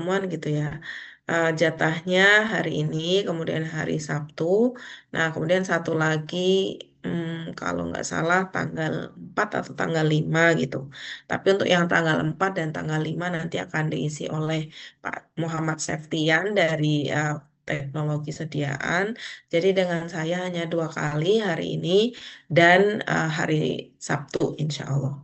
pertemuan gitu ya. Jatahnya hari ini, kemudian hari Sabtu. Nah, kemudian satu lagi, kalau nggak salah tanggal 4 atau tanggal 5 gitu. Tapi untuk yang tanggal 4 dan tanggal 5 nanti akan diisi oleh Pak Muhammad Septian dari teknologi sediaan. Jadi dengan saya hanya 2 kali hari ini dan hari Sabtu, insya Allah.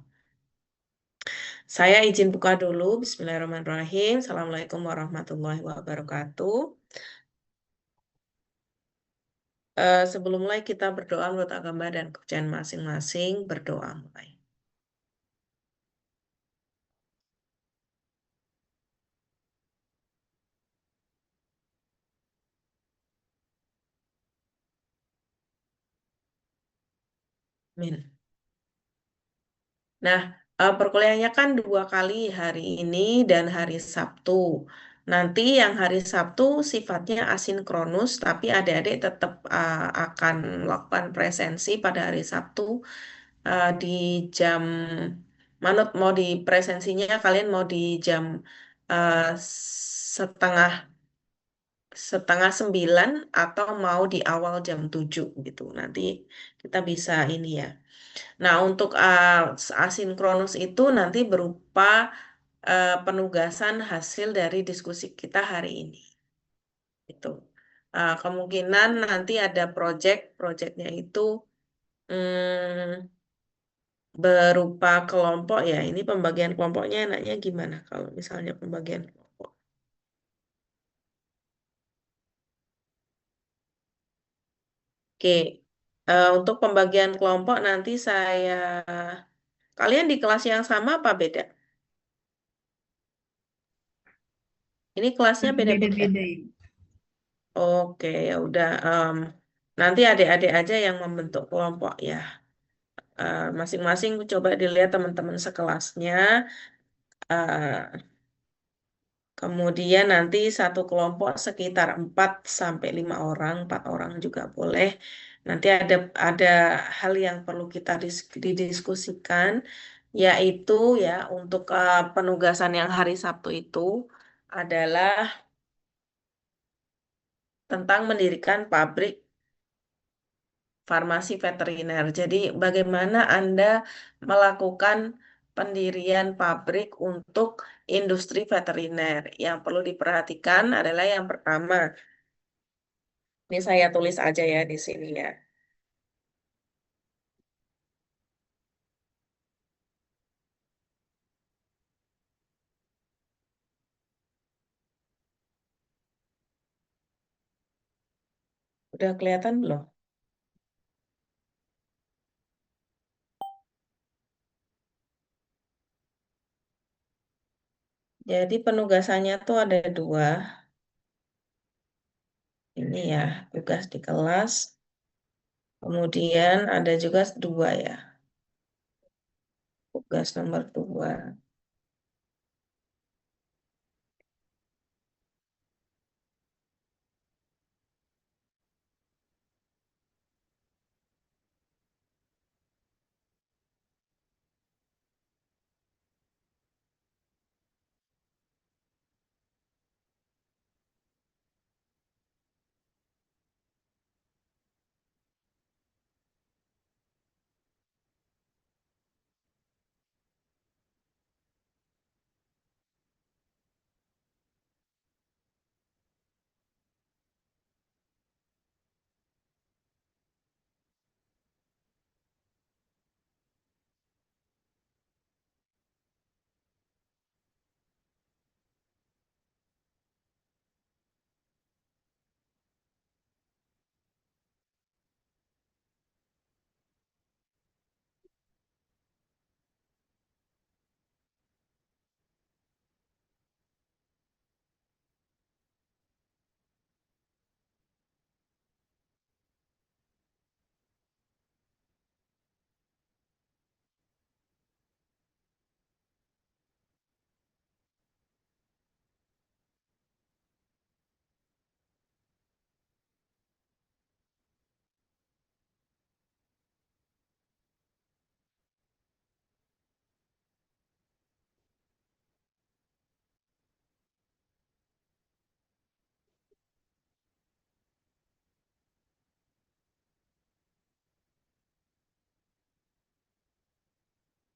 Saya izin buka dulu. Bismillahirrahmanirrahim. Assalamualaikum warahmatullahi wabarakatuh. Sebelum mulai kita berdoa menurut agama dan kepercayaan masing-masing. Berdoa mulai. Amin. Nah, perkuliahannya kan 2 kali hari ini dan hari Sabtu. Nanti yang hari Sabtu sifatnya asinkronus, tapi adik-adik tetap akan melakukan presensi pada hari Sabtu di jam manut mau di presensinya kalian mau di jam setengah setengah 9 atau mau di awal jam 7 gitu. Nanti kita bisa ini ya. Nah, untuk asinkronus itu nanti berupa penugasan hasil dari diskusi kita hari ini. Itu. Kemungkinan nanti ada proyeknya itu berupa kelompok ya. Ini pembagian kelompoknya enaknya gimana kalau misalnya pembagian kelompok? Oke. Untuk pembagian kelompok nanti kalian di kelas yang sama apa beda? Ini kelasnya beda-beda. Beda-beda ya. Oke, ya udah. Nanti adik-adik aja yang membentuk kelompok ya. Masing-masing coba dilihat teman-teman sekelasnya. Eh, Kemudian nanti satu kelompok sekitar 4 sampai 5 orang, 4 orang juga boleh. Nanti ada hal yang perlu kita didiskusikan, yaitu ya untuk penugasan yang hari Sabtu itu adalah tentang mendirikan pabrik farmasi veteriner. Jadi bagaimana Anda melakukan pendirian pabrik untuk industri veteriner? Yang perlu diperhatikan adalah yang pertama. Ini saya tulis aja ya di sini ya. Udah kelihatan belum? Jadi penugasannya tuh ada 2. Ini ya, tugas di kelas. Kemudian ada juga 2 ya, tugas nomor 2.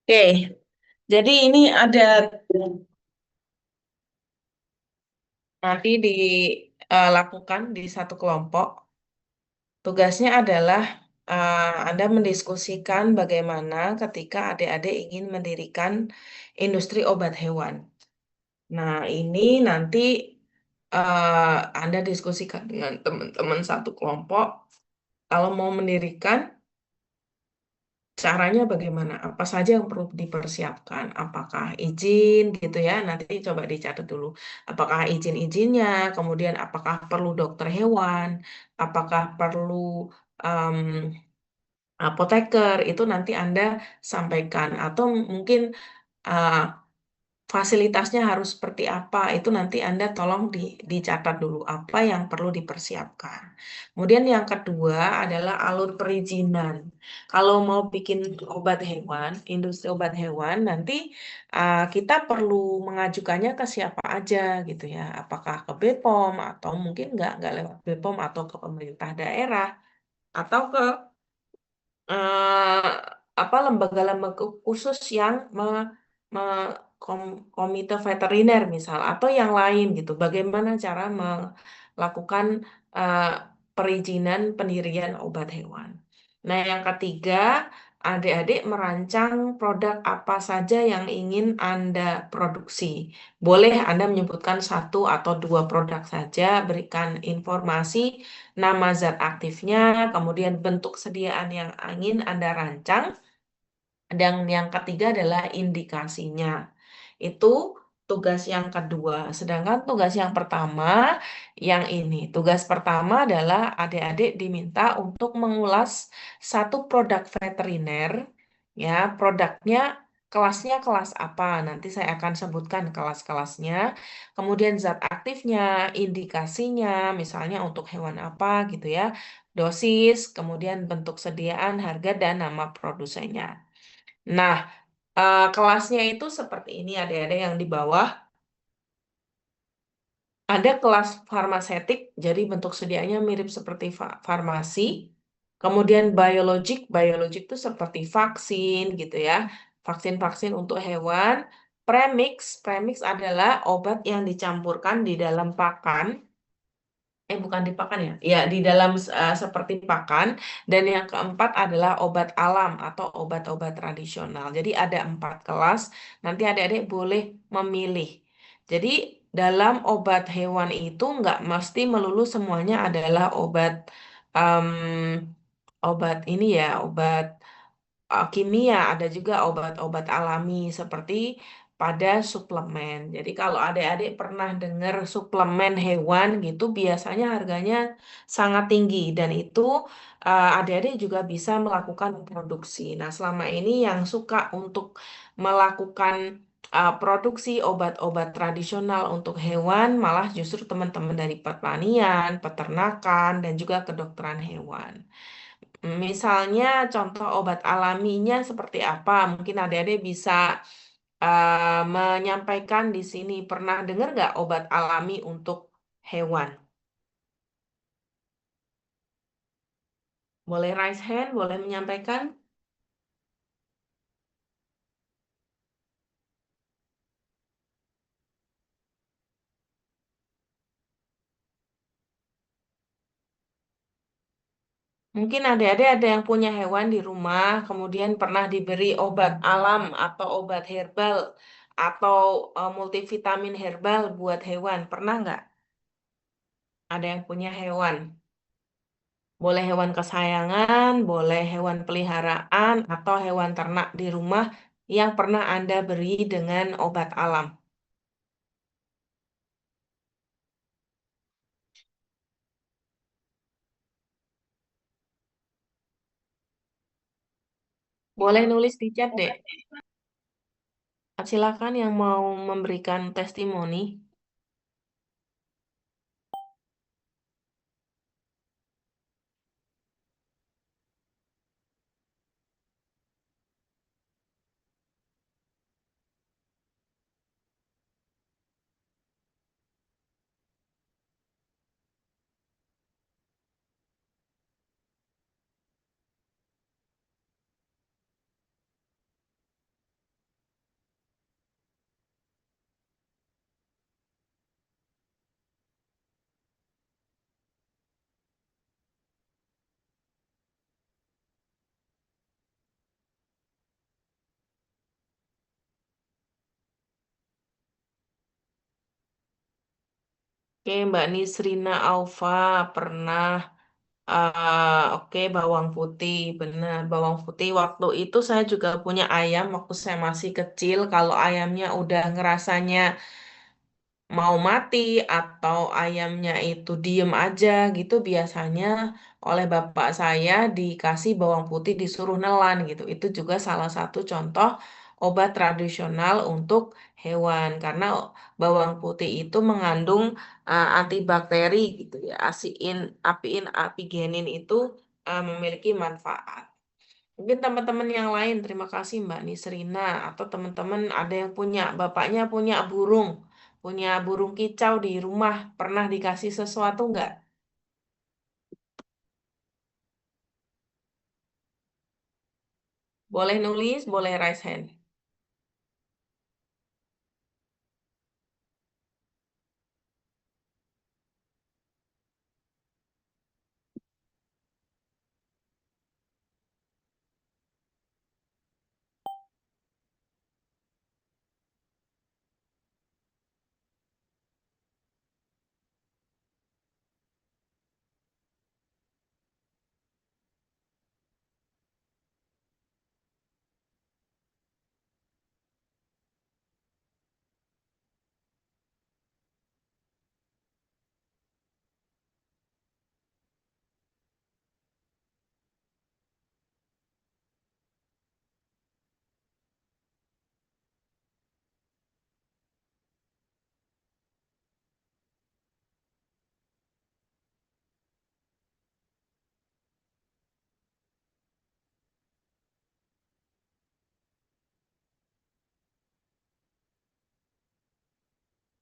Oke, jadi ini ada nanti dilakukan di satu kelompok. Tugasnya adalah Anda mendiskusikan bagaimana ketika adik-adik ingin mendirikan industri obat hewan. Nah, ini nanti Anda diskusikan dengan teman-teman satu kelompok. Kalau mau mendirikan, caranya bagaimana? Apa saja yang perlu dipersiapkan? Apakah izin gitu ya? Nanti coba dicatat dulu. Apakah izin-izinnya? Kemudian apakah perlu dokter hewan? Apakah perlu em, apoteker? Itu nanti Anda sampaikan. Atau mungkin uh, fasilitasnya harus seperti apa, itu nanti Anda tolong dicatat dulu apa yang perlu dipersiapkan. Kemudian yang kedua adalah alur perizinan. Kalau mau bikin obat hewan, industri obat hewan, nanti kita perlu mengajukannya ke siapa aja gitu ya. Apakah ke BPOM atau mungkin nggak lewat BPOM atau ke pemerintah daerah atau ke eh, apa lembaga-lembaga khusus yang komite veteriner misal atau yang lain gitu. Bagaimana cara melakukan eh, perizinan pendirian obat hewan. Nah, yang ketiga, adik-adik merancang produk apa saja yang ingin Anda produksi. Boleh Anda menyebutkan satu atau dua produk saja, berikan informasi nama zat aktifnya, kemudian bentuk sediaan yang ingin Anda rancang, dan yang ketiga adalah indikasinya. Itu tugas yang kedua. Sedangkan tugas yang pertama, yang ini. Tugas pertama adalah adik-adik diminta untuk mengulas satu produk veteriner, ya, produknya kelasnya kelas apa. Nanti saya akan sebutkan kelas-kelasnya. Kemudian zat aktifnya, indikasinya, misalnya untuk hewan apa gitu ya. Dosis, kemudian bentuk sediaan, harga, dan nama produsennya. Nah, kelasnya itu seperti ini, ada yang di bawah. Ada kelas farmasetik, jadi bentuk sediaannya mirip seperti farmasi. Kemudian biologik, biologik itu seperti vaksin gitu ya. Vaksin-vaksin untuk hewan. Premix, premix adalah obat yang dicampurkan di dalam pakan. Bukan di pakan ya. Ya, di dalam seperti pakan. Dan yang keempat adalah obat alam atau obat-obat tradisional. Jadi ada 4 kelas. Nanti adik-adik boleh memilih. Jadi dalam obat hewan itu nggak mesti melulu semuanya adalah em, obat ini ya, obat kimia, ada juga obat-obat alami seperti pada suplemen. Jadi kalau adik-adik pernah dengar suplemen hewan gitu, biasanya harganya sangat tinggi dan itu adik-adik juga bisa melakukan produksi. Nah, selama ini yang suka untuk melakukan produksi obat-obat tradisional untuk hewan, malah justru teman-teman dari pertanian, peternakan, dan juga kedokteran hewan. Misalnya contoh obat alaminya seperti apa? Mungkin adik-adik bisa menyampaikan di sini. Pernah dengar nggak obat alami untuk hewan? Boleh raise hand, boleh menyampaikan? Mungkin adik-adik ada yang punya hewan di rumah, kemudian pernah diberi obat alam atau obat herbal atau multivitamin herbal buat hewan. Pernah nggak? Ada yang punya hewan? Boleh hewan kesayangan, boleh hewan peliharaan, atau hewan ternak di rumah yang pernah Anda beri dengan obat alam. Boleh nulis di chat deh. Silakan yang mau memberikan testimoni. Oke, Mbak Nisrina Aufa pernah. Oke, bawang putih, benar. Bawang putih waktu itu saya juga punya ayam waktu saya masih kecil. Kalau ayamnya udah ngerasanya mau mati atau ayamnya itu diem aja gitu, biasanya oleh bapak saya dikasih bawang putih disuruh nelan gitu. Itu juga salah satu contoh obat tradisional untuk hewan karena bawang putih itu mengandung antibakteri gitu ya. Apiin, apigenin itu memiliki manfaat. Mungkin teman-teman yang lain, terima kasih Mbak Nisrina. Atau teman-teman ada yang punya, bapaknya punya burung kicau di rumah. Pernah dikasih sesuatu nggak? Boleh nulis, boleh raise hand.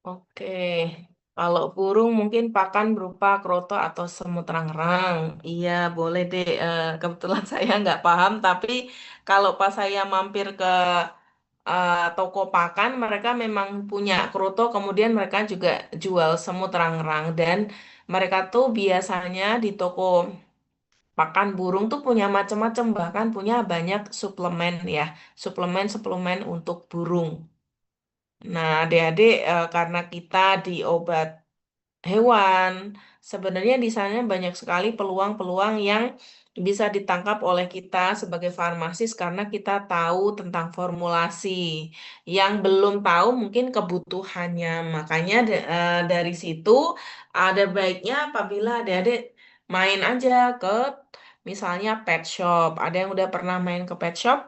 Oke, kalau burung mungkin pakan berupa kroto atau semut rangrang. Iya, boleh deh. Kebetulan saya nggak paham, tapi kalau pas saya mampir ke toko pakan, mereka memang punya kroto, kemudian mereka juga jual semut rangrang. Dan mereka tuh biasanya di toko pakan burung tuh punya macam-macam, bahkan punya banyak suplemen ya, suplemen-suplemen untuk burung. Nah, adik-adik, karena kita di obat hewan. Sebenarnya di sana banyak sekali peluang-peluang yang bisa ditangkap oleh kita sebagai farmasis karena kita tahu tentang formulasi. Yang belum tahu mungkin kebutuhannya. Makanya dari situ ada baiknya apabila adik-adik main aja ke misalnya pet shop. Ada yang udah pernah main ke pet shop?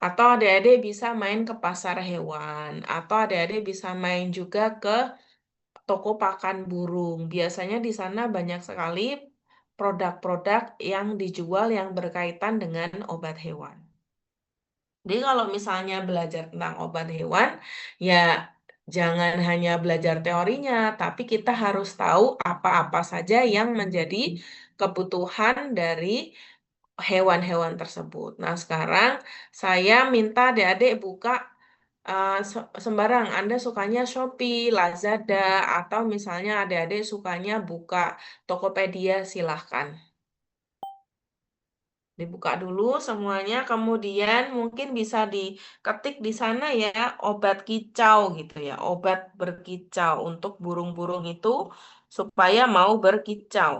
Atau adik-adik bisa main ke pasar hewan. Atau adik-adik bisa main juga ke toko pakan burung. Biasanya di sana banyak sekali produk-produk yang dijual yang berkaitan dengan obat hewan. Jadi kalau misalnya belajar tentang obat hewan, ya jangan hanya belajar teorinya, tapi kita harus tahu apa-apa saja yang menjadi kebutuhan dari hewan-hewan tersebut. Nah, sekarang saya minta adik-adik buka sembarang. Anda sukanya Shopee, Lazada, atau misalnya adik-adik sukanya buka Tokopedia, silahkan. Dibuka dulu semuanya, kemudian mungkin bisa diketik di sana ya, obat kicau gitu ya, obat berkicau untuk burung-burung itu supaya mau berkicau.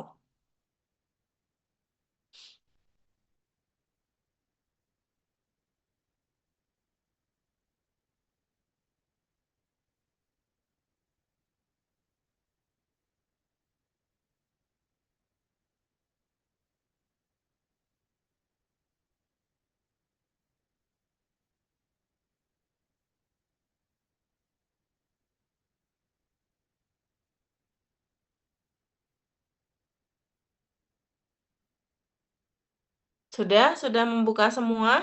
Sudah membuka semua?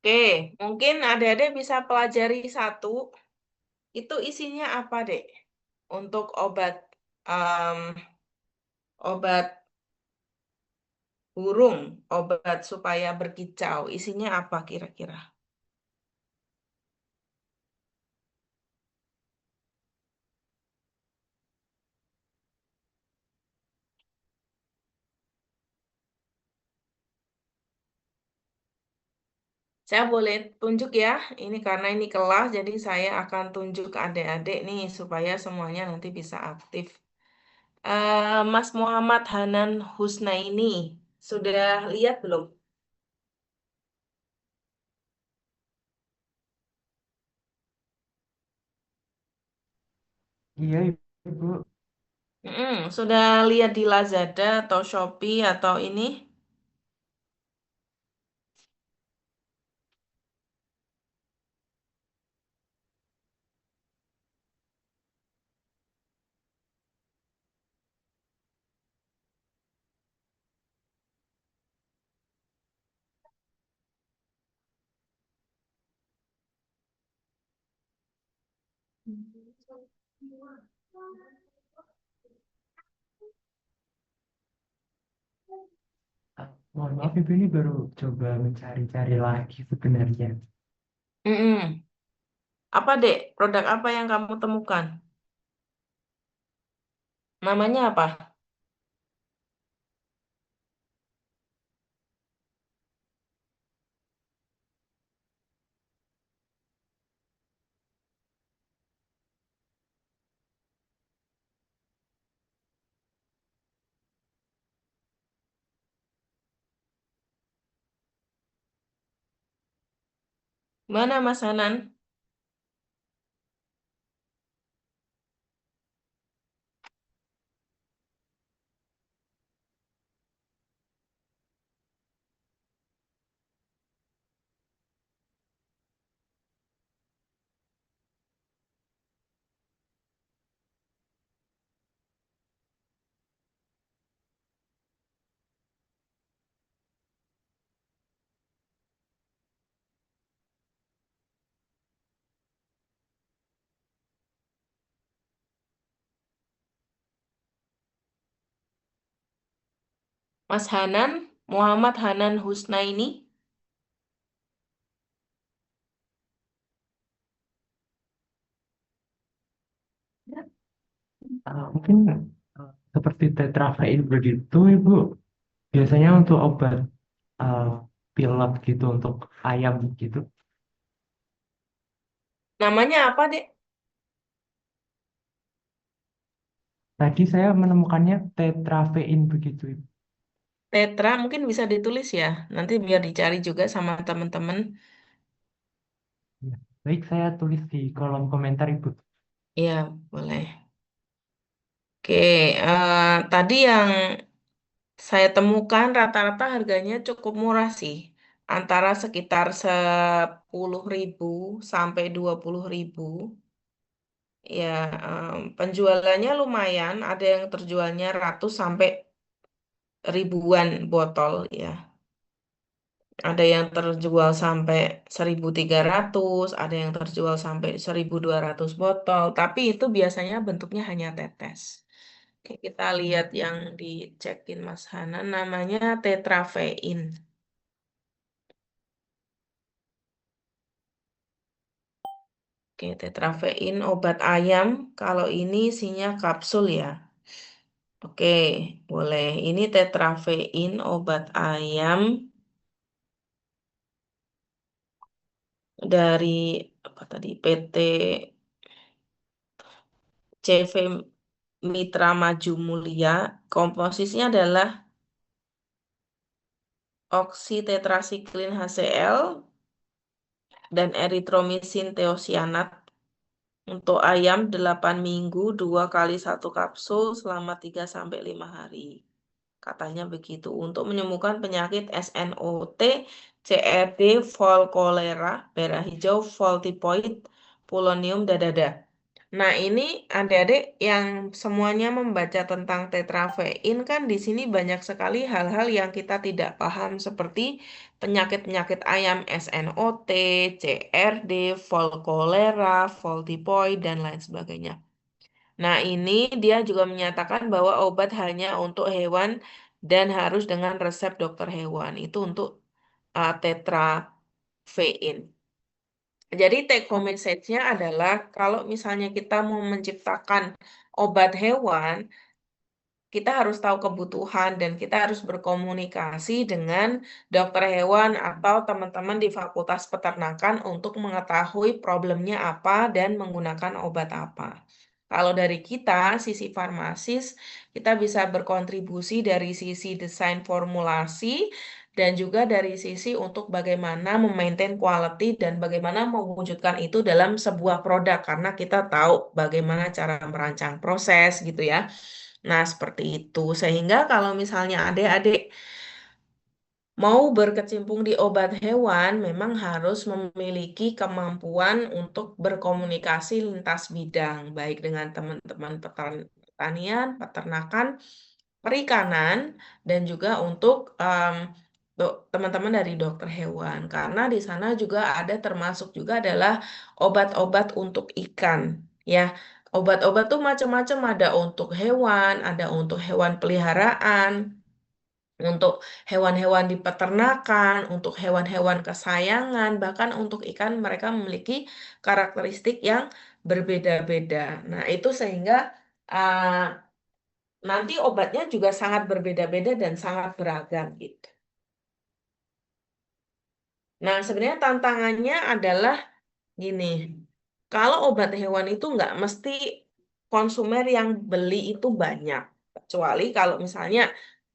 Oke, mungkin adik-adik bisa pelajari satu, itu isinya apa, Dek? Untuk obat. Em, obat burung, obat supaya berkicau. Isinya apa kira-kira? Saya boleh tunjuk ya, ini karena ini kelas, jadi saya akan tunjuk ke adik-adik nih supaya semuanya nanti bisa aktif. Mas Muhammad Hanan Husnaini, sudah lihat belum? Iya, Ibu. Sudah lihat di Lazada atau Shopee atau ini? Mohon maaf, Ibu ini baru coba mencari-cari lagi sebenarnya. Mm-mm. Apa dek? Produk apa yang kamu temukan? Namanya apa? Mana Mas Hanan? Mas Hanan, Muhammad Hanan Husnaini. Mungkin seperti tetravein begitu, Ibu. Biasanya untuk obat uh, pilek gitu untuk ayam gitu. Namanya apa dek? Tadi saya menemukannya tetravein begitu, Ibu. Tetra mungkin bisa ditulis ya. Nanti biar dicari juga sama teman-teman. Ya. Baik, saya tulis di kolom komentar, Ibu. Iya, boleh. Oke, tadi yang saya temukan rata-rata harganya cukup murah sih. Antara sekitar 10.000 sampai 20.000. Ya, penjualannya lumayan. Ada yang terjualnya ratus sampai ribuan botol ya. Ada yang terjual sampai 1.300, ada yang terjual sampai 1.200 botol. Tapi itu biasanya bentuknya hanya tetes. Oke, kita lihat yang dicekin Mas Hanan namanya tetrafein. Oke, tetrafein obat ayam. Kalau ini isinya kapsul ya. Oke, boleh. Ini tetrafein obat ayam dari apa tadi? PT CV Mitra Maju Mulia. Komposisinya adalah oksitetrasiklin HCl dan eritromisin teosianat untuk ayam 8 minggu 2 kali 1 kapsul selama 3 sampai 5 hari. Katanya begitu untuk menyembuhkan penyakit SNOT, CRD, fall kolera, merah hijau, fall tipoid, pulonium dadada. Nah, ini adik-adik yang semuanya membaca tentang tetrafein kan di sini banyak sekali hal-hal yang kita tidak paham seperti penyakit-penyakit ayam SNOT, CRD, fall kolera, fall tipoid, dan lain sebagainya. Nah, ini dia juga menyatakan bahwa obat hanya untuk hewan dan harus dengan resep dokter hewan. Itu untuk tetravein. Jadi take home message-nya adalah kalau misalnya kita mau menciptakan obat hewan, kita harus tahu kebutuhan dan kita harus berkomunikasi dengan dokter hewan atau teman-teman di Fakultas Peternakan untuk mengetahui problemnya apa dan menggunakan obat apa. Kalau dari kita, sisi farmasis, kita bisa berkontribusi dari sisi desain formulasi dan juga dari sisi untuk bagaimana memaintain quality dan bagaimana mewujudkan itu dalam sebuah produk karena kita tahu bagaimana cara merancang proses gitu ya. Nah, seperti itu. Sehingga kalau misalnya adik-adik mau berkecimpung di obat hewan, memang harus memiliki kemampuan untuk berkomunikasi lintas bidang, baik dengan teman-teman pertanian, peternakan, perikanan, dan juga untuk teman-teman dari dokter hewan. Karena di sana juga ada termasuk juga adalah obat-obat untuk ikan. Ya, obat-obat tuh macam-macam, ada untuk hewan, ada untuk hewan peliharaan, untuk hewan-hewan di peternakan, untuk hewan-hewan kesayangan, bahkan untuk ikan mereka memiliki karakteristik yang berbeda-beda. Nah, itu sehingga nanti obatnya juga sangat berbeda-beda dan sangat beragam gitu. Nah, sebenarnya tantangannya adalah gini, kalau obat hewan itu nggak mesti konsumer yang beli itu banyak. Kecuali kalau misalnya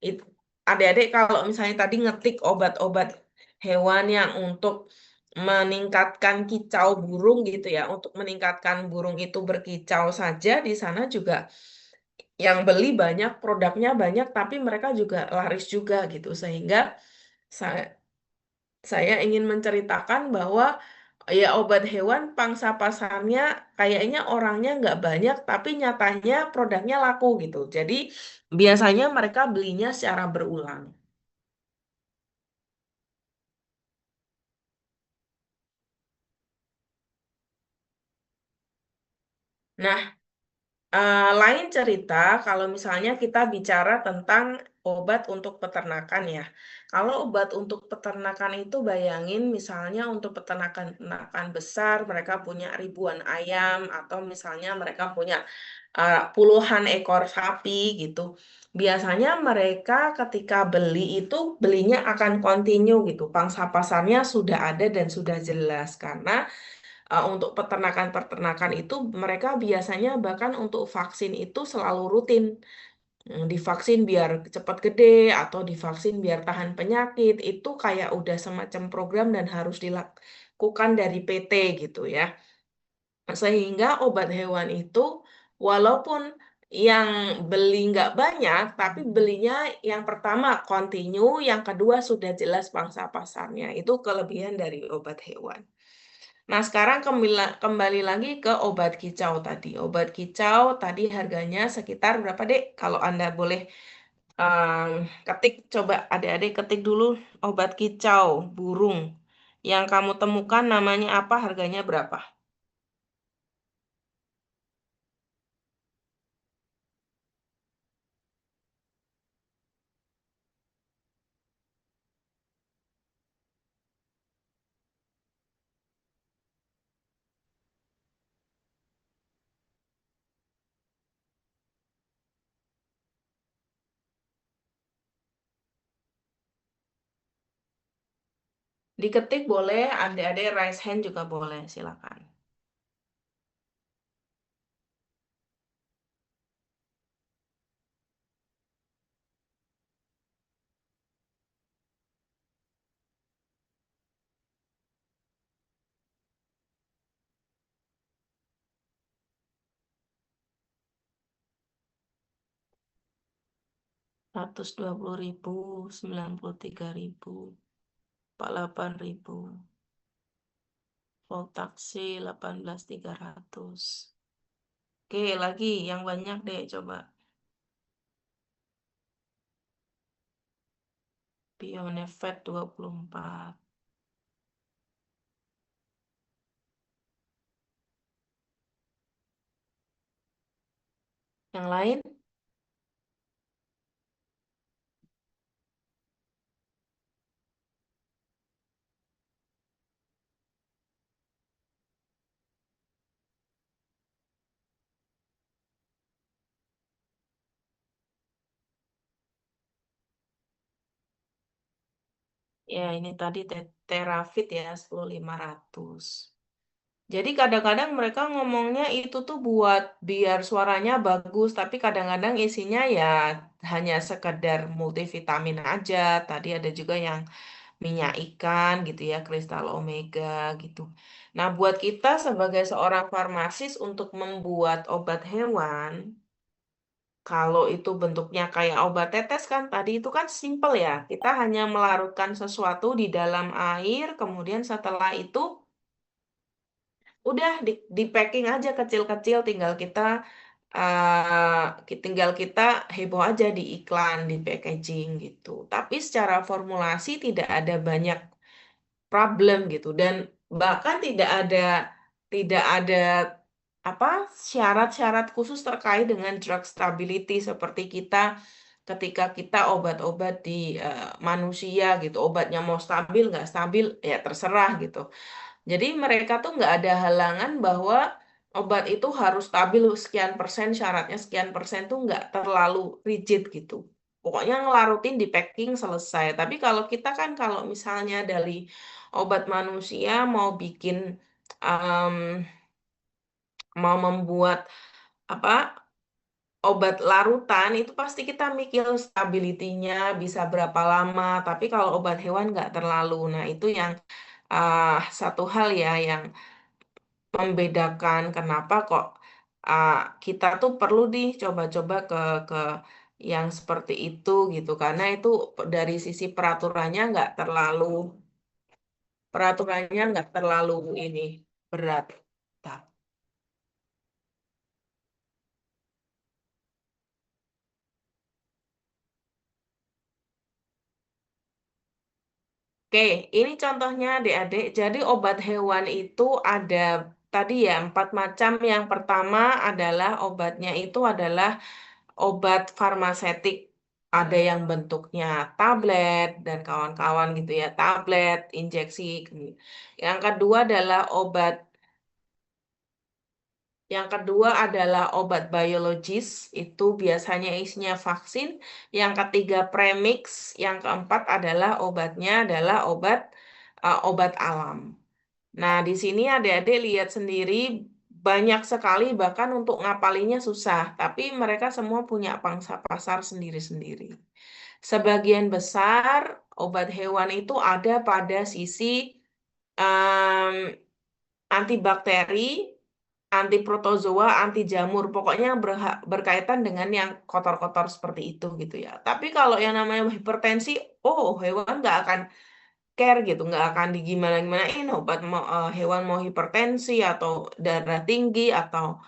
it- adik-adik kalau misalnya tadi ngetik obat-obat hewan yang untuk meningkatkan kicau burung gitu ya, untuk meningkatkan burung itu berkicau saja di sana juga yang beli banyak, produknya banyak, tapi mereka juga laris juga gitu. Sehingga saya, saya ingin menceritakan bahwa ya obat hewan pangsa pasarnya kayaknya orangnya nggak banyak, tapi nyatanya produknya laku gitu. Jadi biasanya mereka belinya secara berulang. Nah, lain cerita kalau misalnya kita bicara tentang obat untuk peternakan ya. Kalau obat untuk peternakan itu bayangin misalnya untuk peternakan-peternakan besar, mereka punya ribuan ayam atau misalnya mereka punya puluhan ekor sapi gitu. Biasanya mereka ketika beli itu belinya akan continue gitu. Pangsa pasarnya sudah ada dan sudah jelas karena untuk peternakan-peternakan itu mereka biasanya bahkan untuk vaksin itu selalu rutin. Divaksin biar cepat gede atau divaksin biar tahan penyakit itu kayak udah semacam program dan harus dilakukan dari PT gitu ya. Sehingga obat hewan itu walaupun yang beli nggak banyak, tapi belinya yang pertama continue, yang kedua sudah jelas pangsa pasarnya. Itu kelebihan dari obat hewan. Nah, sekarang kembali lagi ke obat kicau tadi. Obat kicau tadi harganya sekitar berapa, Dek? Kalau Anda boleh ketik, coba adik-adik ketik dulu obat kicau burung. Yang kamu temukan namanya apa, harganya berapa? Diketik boleh, adik-adik raise hand juga boleh, silakan. 120.000, 93.000, 48.000. Full taksi 18.300. Oke, lagi yang banyak deh coba. Pionevet 24. Yang lain? Ya, ini tadi Terafit ya, 10500. Jadi kadang-kadang mereka ngomongnya itu tuh buat biar suaranya bagus, tapi kadang-kadang isinya ya hanya sekedar multivitamin aja. Tadi ada juga yang minyak ikan gitu ya, kristal omega gitu. Nah, buat kita sebagai seorang farmasis untuk membuat obat hewan, kalau itu bentuknya kayak obat tetes kan, tadi itu kan simple ya. Kita hanya melarutkan sesuatu di dalam air, kemudian setelah itu udah di packing aja kecil-kecil, tinggal kita heboh aja di iklan, di packaging gitu. Tapi secara formulasi tidak ada banyak problem gitu, dan bahkan tidak ada apa syarat-syarat khusus terkait dengan drug stability seperti kita ketika kita obat-obat di manusia gitu, obatnya mau stabil nggak stabil ya terserah gitu. Jadi mereka tuh nggak ada halangan bahwa obat itu harus stabil sekian persen, syaratnya sekian persen tuh nggak terlalu rigid gitu. Pokoknya ngelarutin di packing selesai. Tapi kalau kita kan kalau misalnya dari obat manusia mau bikin em, mau membuat apa obat larutan itu pasti kita mikir stability-nya bisa berapa lama. Tapi kalau obat hewan nggak terlalu. Nah itu yang satu hal ya yang membedakan kenapa kok uh, kita tuh perlu nih coba-coba ke yang seperti itu gitu karena itu dari sisi peraturannya nggak terlalu ini berat. Nah, oke, ini contohnya adik-adik. Jadi obat hewan itu ada tadi ya 4 macam. Yang pertama adalah obatnya itu adalah obat farmasetik. Ada yang bentuknya tablet dan kawan-kawan gitu ya, tablet, injeksi. Yang kedua adalah obat yang kedua adalah obat biologis, itu biasanya isinya vaksin. Yang ketiga premix, yang keempat adalah obat alam. Nah, di sini adik-adik lihat sendiri banyak sekali bahkan untuk ngapalinya susah, tapi mereka semua punya pangsa pasar sendiri-sendiri. Sebagian besar obat hewan itu ada pada sisi em, antibakteri, anti protozoa, anti jamur, pokoknya yang berkaitan dengan yang kotor-kotor seperti itu gitu ya. Tapi kalau yang namanya hipertensi, oh hewan nggak akan care gitu, nggak akan digimana-gimanain hewan mau hipertensi atau darah tinggi atau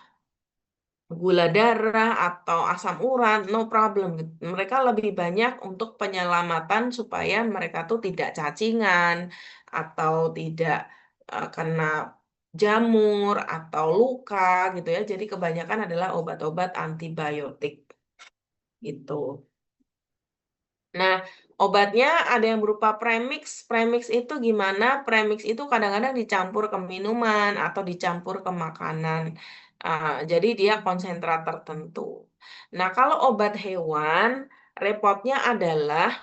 gula darah atau asam urat, no problem gitu. Mereka lebih banyak untuk penyelamatan supaya mereka tuh tidak cacingan atau tidak kena jamur atau luka gitu ya. Jadi kebanyakan adalah obat-obat antibiotik gitu. Nah, obatnya ada yang berupa premix. Premix itu gimana? Premix itu kadang-kadang dicampur ke minuman atau dicampur ke makanan. Jadi dia konsentrat tertentu. Nah, kalau obat hewan, repotnya adalah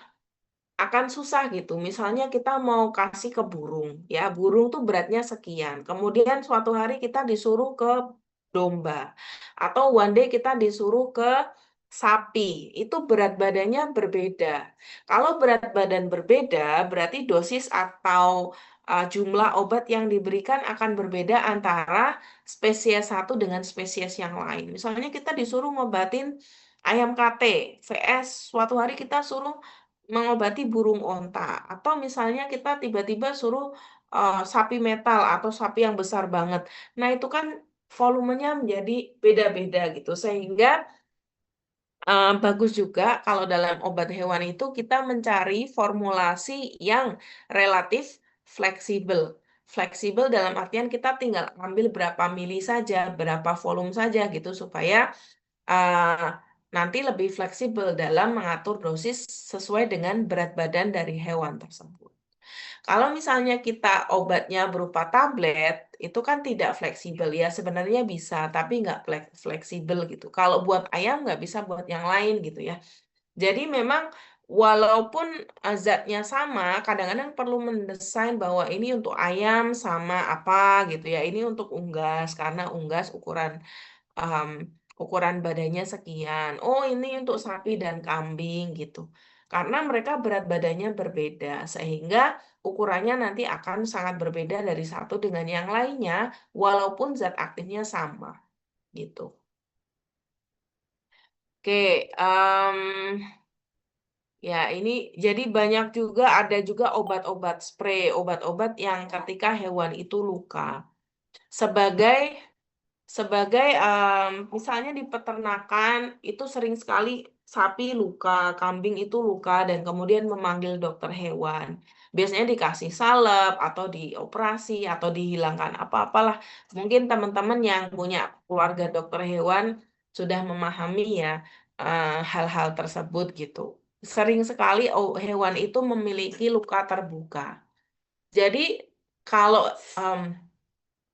akan susah gitu. Misalnya kita mau kasih ke burung, ya burung tuh beratnya sekian. Kemudian suatu hari kita disuruh ke domba, atau one day kita disuruh ke sapi. Itu berat badannya berbeda. Kalau berat badan berbeda, berarti dosis atau jumlah obat yang diberikan akan berbeda antara spesies satu dengan spesies yang lain. Misalnya kita disuruh ngobatin ayam kate, vs suatu hari kita suruh mengobati burung onta, atau misalnya kita tiba-tiba suruh sapi metal atau sapi yang besar banget. Nah, itu kan volumenya menjadi beda-beda gitu, sehingga bagus juga kalau dalam obat hewan itu kita mencari formulasi yang relatif fleksibel. Fleksibel dalam artian kita tinggal ambil berapa mili saja, berapa volume saja gitu supaya uh, nanti lebih fleksibel dalam mengatur dosis sesuai dengan berat badan dari hewan tersebut. Kalau misalnya kita obatnya berupa tablet, itu kan tidak fleksibel ya. Sebenarnya bisa, tapi nggak fleksibel gitu. Kalau buat ayam nggak bisa buat yang lain gitu ya. Jadi memang walaupun zatnya sama, kadang-kadang perlu mendesain bahwa ini untuk ayam sama apa gitu ya. Ini untuk unggas karena unggas um, ukuran badannya sekian. Oh, ini untuk sapi dan kambing gitu. Karena mereka berat badannya berbeda, sehingga ukurannya nanti akan sangat berbeda dari satu dengan yang lainnya, walaupun zat aktifnya sama gitu. Oke, ya ini jadi banyak juga ada juga obat-obat spray, obat-obat yang ketika hewan itu luka. Sebagai Sebagai misalnya di peternakan itu sering sekali sapi luka, kambing itu luka dan kemudian memanggil dokter hewan. Biasanya dikasih salep atau dioperasi atau dihilangkan apa-apalah. Mungkin teman-teman yang punya keluarga dokter hewan sudah memahami ya hal-hal tersebut gitu. Sering sekali hewan itu memiliki luka terbuka. Jadi kalau em,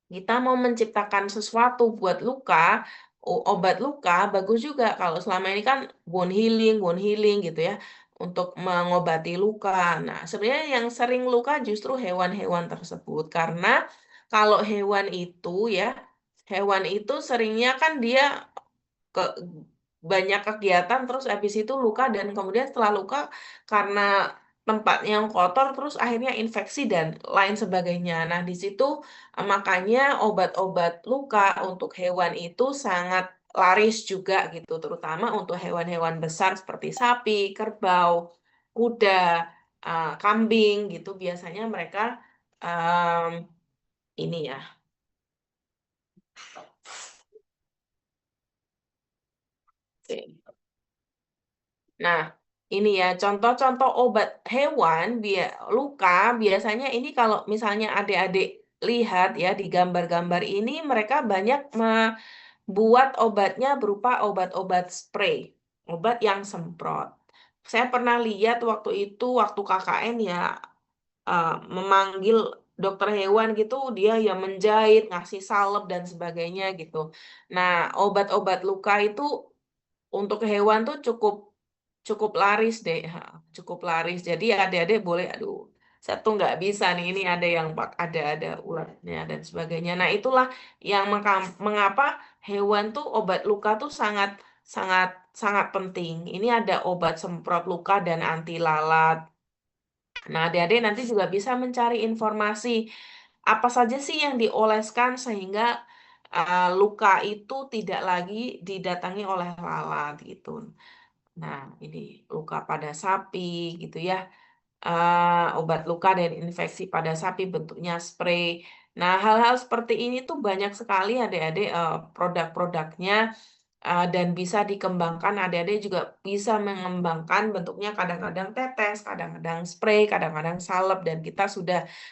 kita mau menciptakan sesuatu buat luka, obat luka, bagus juga kalau selama ini kan wound healing gitu ya, untuk mengobati luka. Nah, sebenarnya yang sering luka justru hewan-hewan tersebut, karena kalau hewan itu seringnya kan dia ke banyak kegiatan terus habis itu luka dan kemudian setelah luka karena tempatnya yang kotor terus akhirnya infeksi dan lain sebagainya. Nah, di situ makanya obat-obat luka untuk hewan itu sangat laris juga gitu, terutama untuk hewan-hewan besar seperti sapi, kerbau, kuda, kambing gitu. Biasanya mereka em, ini ya. Nah, ini ya contoh-contoh obat hewan luka biasanya ini kalau misalnya adik-adik lihat ya di gambar-gambar ini mereka banyak membuat obatnya berupa obat-obat spray, obat yang semprot. Saya pernah lihat waktu itu waktu KKN ya memanggil dokter hewan gitu dia ya menjahit, ngasih salep dan sebagainya gitu. Nah, obat-obat luka itu untuk hewan tuh cukup cukup laris deh, ha, cukup laris. Jadi adik-adik boleh, aduh, saya tuh nggak bisa nih, ini ada yang ada ulatnya dan sebagainya. Nah itulah yang mengapa hewan tuh obat luka tuh sangat sangat sangat penting. Ini ada obat semprot luka dan anti lalat. Nah adik-adik nanti juga bisa mencari informasi apa saja sih yang dioleskan sehingga luka itu tidak lagi didatangi oleh lalat gitu. Nah, ini luka pada sapi gitu ya. Obat luka dan infeksi pada sapi bentuknya spray. Nah, hal-hal seperti ini tuh banyak sekali adik-adik produk-produknya dan bisa dikembangkan. Adik-adik juga bisa mengembangkan bentuknya kadang-kadang tetes, kadang-kadang spray, kadang-kadang salep dan kita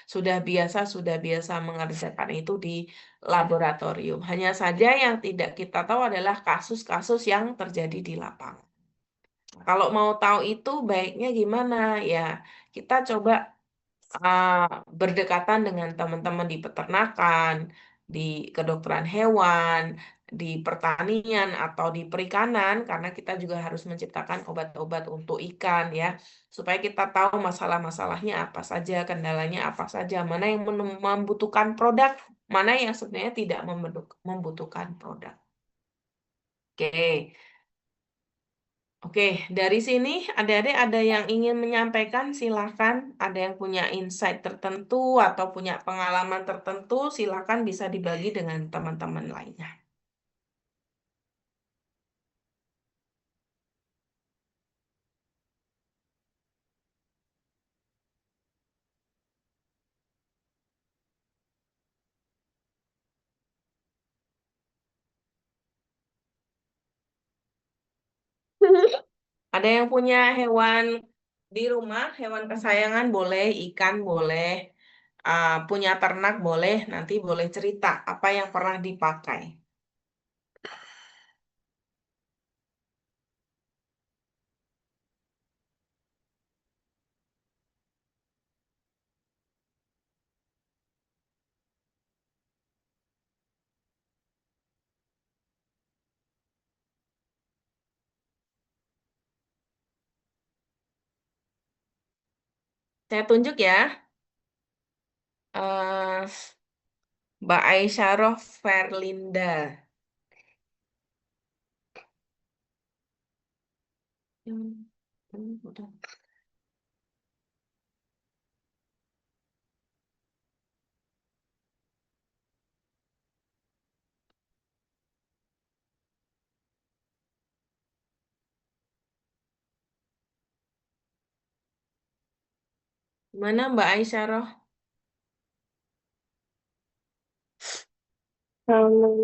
sudah biasa mengerjakan itu di laboratorium. Hanya saja yang tidak kita tahu adalah kasus-kasus yang terjadi di lapangan. Kalau mau tahu itu baiknya gimana? Ya, kita coba uh, berdekatan dengan teman-teman di peternakan, di kedokteran hewan, di pertanian atau di perikanan, karena kita juga harus menciptakan obat-obat untuk ikan ya, supaya kita tahu masalah-masalahnya apa saja, kendalanya apa saja, mana yang membutuhkan produk, mana yang sebenarnya tidak membutuhkan produk. Oke. Oke, dari sini adik-adik ada yang ingin menyampaikan, silakan. Ada yang punya insight tertentu atau punya pengalaman tertentu, silakan bisa dibagi dengan teman-teman lainnya. Ada yang punya hewan di rumah, hewan kesayangan boleh, ikan boleh, punya ternak boleh, nanti boleh cerita apa yang pernah dipakai. Saya tunjuk ya. eh Mbak Aisyarah Verlinda. Hmm, udah. Mana Mbak Aisyarah?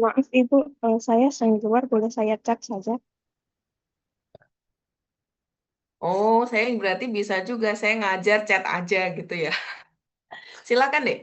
Maaf Ibu, saya sedang keluar, boleh saya chat saja? Oh, saya berarti bisa juga. Saya ngajar chat aja gitu ya. Silakan deh.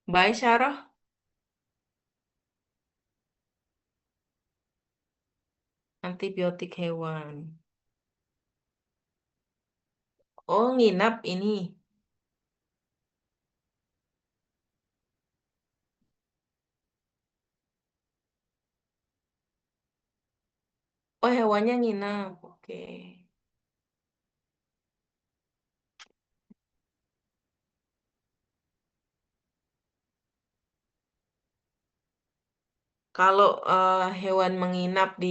Mbak Aisyarah, antibiotik hewan. Oh, nginap ini. Oh, hewannya nginap. Oke. Kalau hewan menginap di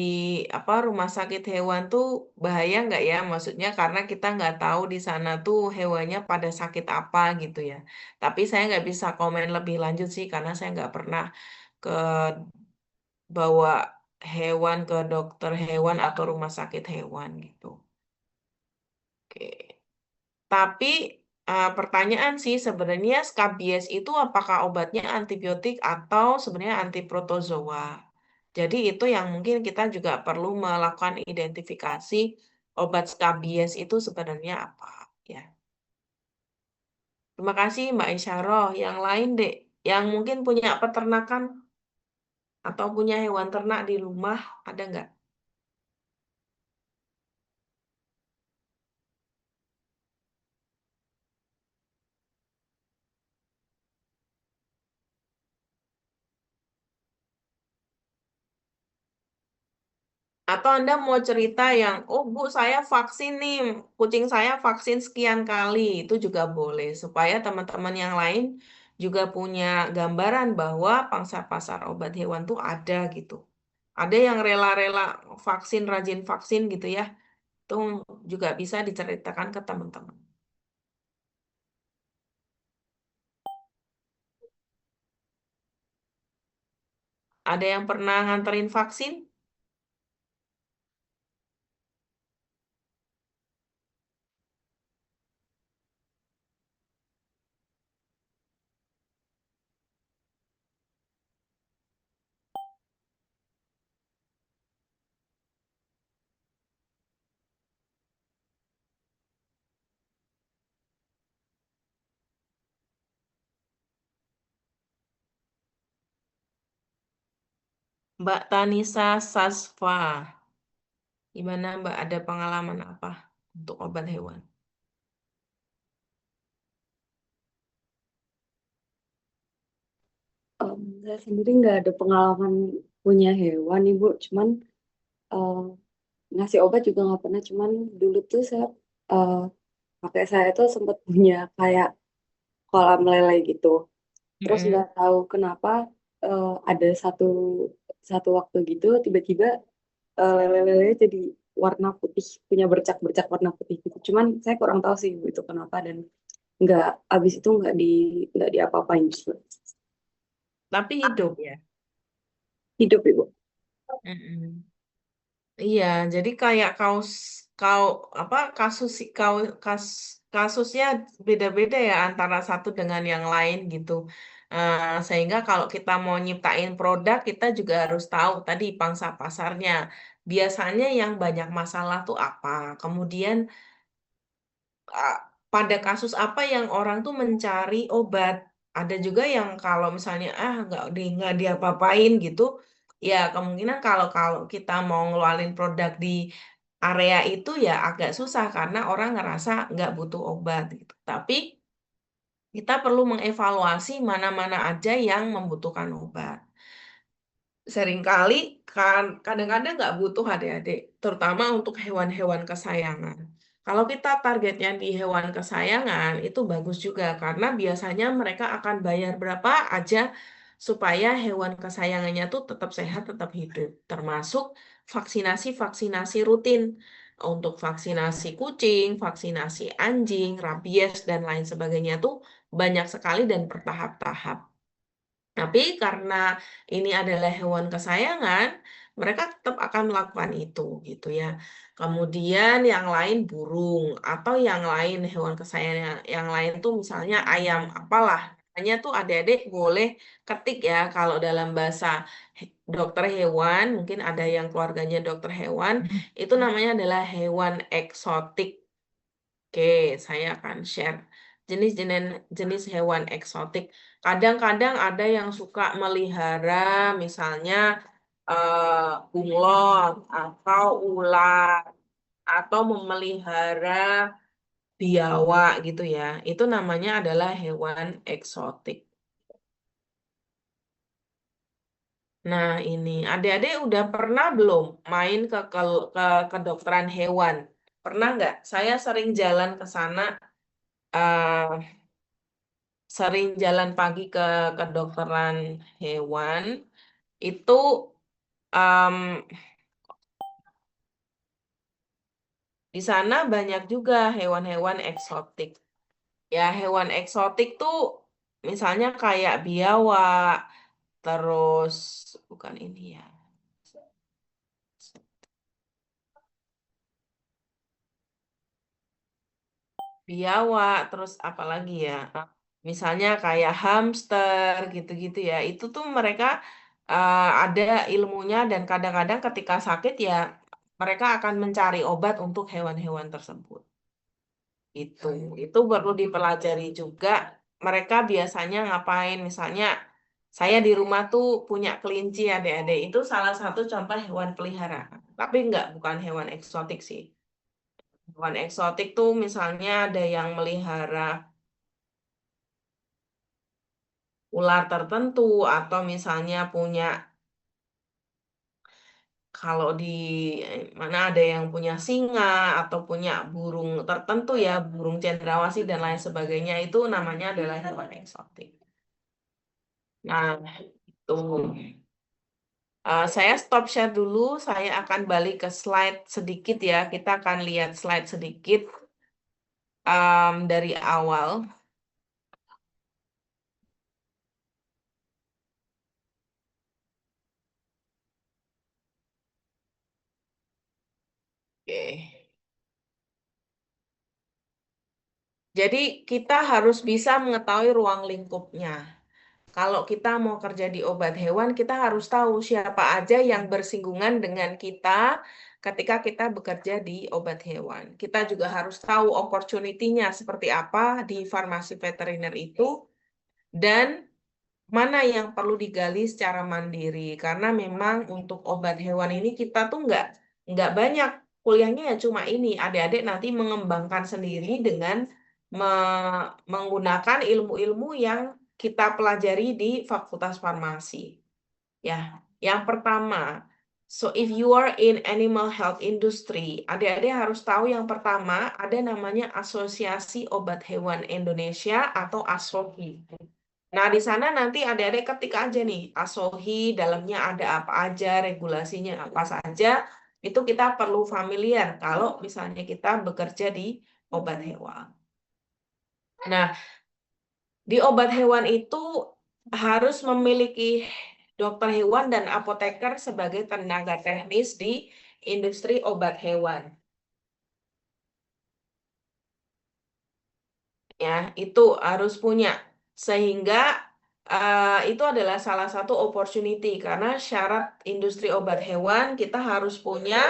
apa rumah sakit hewan tuh bahaya nggak ya? Maksudnya karena kita nggak tahu di sana tuh hewannya pada sakit apa gitu ya. Tapi saya nggak bisa komen lebih lanjut sih karena saya nggak pernah ke bawa hewan ke dokter hewan atau rumah sakit hewan gitu. Oke. Tapi pertanyaan sih sebenarnya skabies itu apakah obatnya antibiotik atau sebenarnya antiprotozoa? Jadi itu yang mungkin kita juga perlu melakukan identifikasi obat skabies itu sebenarnya apa ya. Terima kasih Mbak Isyarah. Yang lain dek, yang mungkin punya peternakan atau punya hewan ternak di rumah ada nggak? Atau Anda mau cerita yang, oh Bu, saya vaksin nih, kucing saya vaksin sekian kali, itu juga boleh, supaya teman-teman yang lain juga punya gambaran bahwa pangsa pasar obat hewan tuh ada gitu. Ada yang rela-rela vaksin, rajin vaksin gitu ya, itu juga bisa diceritakan ke teman-teman. Ada yang pernah nganterin vaksin? Mbak Tanisa Sasfa, gimana Mbak, ada pengalaman apa untuk obat hewan? Saya sendiri nggak ada pengalaman punya hewan, Ibu. Cuman eh, ngasih obat juga nggak pernah. Cuman dulu tuh eh, kakek saya tuh sempat punya kayak kolam lele gitu. Terus nggak Mm-mm. tahu kenapa ada satu satu waktu gitu tiba-tiba lele-lele jadi warna putih, punya bercak-bercak warna putih gitu. Cuman saya kurang tahu sih Ibu itu kenapa dan nggak abis itu nggak diapa-apain juga. Tapi hidup ya. hidup Ibu. Mm-mm. Iya, jadi kayak kau apa kasusnya beda-beda ya antara satu dengan yang lain gitu. Sehingga kalau kita mau nyiptain produk, kita juga harus tahu tadi pangsa pasarnya. Biasanya yang banyak masalah tuh apa? Kemudian ah, pada kasus apa yang orang tuh mencari obat. Ada juga yang kalau misalnya nggak diapa-apain gitu, ya kemungkinan kalau kalau kita mau ngeluarin produk di area itu ya agak susah karena orang ngerasa nggak butuh obat gitu. Tapi kita perlu mengevaluasi mana-mana aja yang membutuhkan obat. Seringkali kan kadang-kadang nggak butuh adik-adik, terutama untuk hewan-hewan kesayangan. Kalau kita targetnya di hewan kesayangan, itu bagus juga karena biasanya mereka akan bayar berapa aja supaya hewan kesayangannya tuh tetap sehat, tetap hidup. Termasuk vaksinasi-vaksinasi rutin untuk vaksinasi kucing, vaksinasi anjing, rabies, dan lain sebagainya tuh banyak sekali dan bertahap-tahap. Tapi karena ini adalah hewan kesayangan, mereka tetap akan melakukan itu gitu ya. Kemudian yang lain burung atau yang lain hewan kesayangan yang lain tuh misalnya ayam apalah. Hanya tuh adik-adik boleh ketik ya kalau dalam bahasa dokter hewan, mungkin ada yang keluarganya dokter hewan, itu namanya adalah hewan eksotik. Oke, saya akan share jenis-jenis jenis hewan eksotik. Kadang-kadang ada yang suka melihara, misalnya bunglon atau ular atau memelihara biawak gitu ya. Itu namanya adalah hewan eksotik. Nah, ini adik-adik udah pernah belum main ke kedokteran hewan? Pernah nggak? Saya sering jalan ke sana. eh, Sering jalan pagi ke kedokteran hewan itu em, di sana banyak juga hewan-hewan eksotik. Ya, hewan eksotik tuh misalnya kayak biawak, terus bukan ini ya. Biawak, terus apa lagi ya? Misalnya kayak hamster gitu-gitu ya. Itu tuh mereka ada ilmunya dan kadang-kadang ketika sakit ya mereka akan mencari obat untuk hewan-hewan tersebut. Itu itu perlu dipelajari juga. Mereka biasanya ngapain? Misalnya saya di rumah tuh punya kelinci adik-adik. Itu salah satu contoh hewan peliharaan. Tapi enggak, bukan hewan eksotik sih. Hewan eksotik tuh misalnya ada yang melihara ular tertentu atau misalnya punya kalau di mana ada yang punya singa atau punya burung tertentu ya burung cendrawasih dan lain sebagainya itu namanya adalah hewan eksotik. Nah itu saya stop share dulu. Saya akan balik ke slide sedikit ya. Kita akan lihat slide sedikit dari awal. Oke. Jadi kita harus bisa mengetahui ruang lingkupnya. Kalau kita mau kerja di obat hewan, kita harus tahu siapa aja yang bersinggungan dengan kita ketika kita bekerja di obat hewan. Kita juga harus tahu opportunity-nya seperti apa di farmasi veteriner itu dan mana yang perlu digali secara mandiri. Karena memang untuk obat hewan ini kita tuh nggak banyak kuliahnya ya cuma ini. Adik-adik nanti mengembangkan sendiri dengan menggunakan ilmu-ilmu yang kita pelajari di Fakultas Farmasi. Ya, yang pertama, so if you are in animal health industry, adik-adik harus tahu yang pertama ada namanya Asosiasi Obat Hewan Indonesia atau ASOHI. Nah, di sana nanti adik-adik ketik aja nih, ASOHI, dalamnya ada apa aja, regulasinya apa saja, itu kita perlu familiar kalau misalnya kita bekerja di obat hewan. Nah, di obat hewan itu harus memiliki dokter hewan dan apoteker sebagai tenaga teknis di industri obat hewan. Ya, itu harus punya. Sehingga itu adalah salah satu opportunity karena syarat industri obat hewan kita harus punya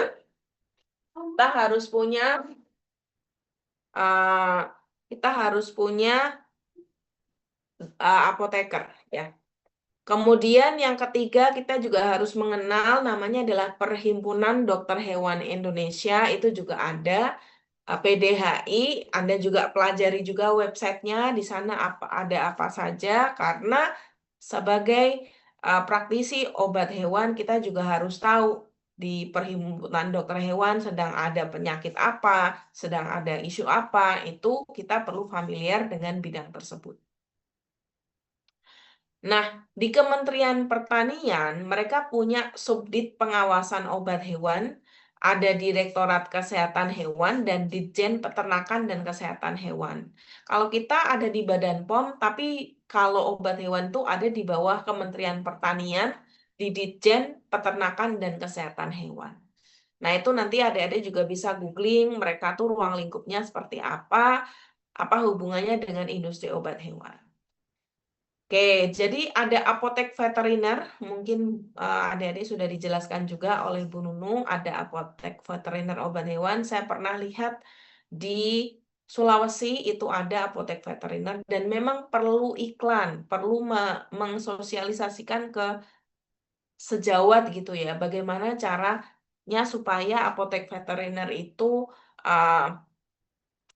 uh, kita harus punya apoteker ya. Kemudian yang ketiga kita juga harus mengenal namanya adalah Perhimpunan Dokter Hewan Indonesia, itu juga ada PDHI. Anda juga pelajari juga websitenya, di sana ada apa saja, karena sebagai praktisi obat hewan kita juga harus tahu di Perhimpunan Dokter Hewan sedang ada penyakit apa, sedang ada isu apa, itu kita perlu familiar dengan bidang tersebut. Nah, di Kementerian Pertanian, mereka punya Subdit Pengawasan Obat Hewan, ada Direktorat Kesehatan Hewan, dan Ditjen Peternakan dan Kesehatan Hewan. Kalau kita ada di Badan POM, tapi kalau obat hewan itu ada di bawah Kementerian Pertanian, di Ditjen Peternakan dan Kesehatan Hewan. Nah, itu nanti adik-adik juga bisa googling, mereka tuh ruang lingkupnya seperti apa hubungannya dengan industri obat hewan. Oke, jadi ada apotek veteriner, mungkin adik-adik sudah dijelaskan juga oleh Bu Nunung, ada apotek veteriner obat hewan. Saya pernah lihat di Sulawesi itu ada apotek veteriner dan memang perlu iklan, perlu mengsosialisasikan ke sejawat gitu ya, bagaimana caranya supaya apotek veteriner itu uh,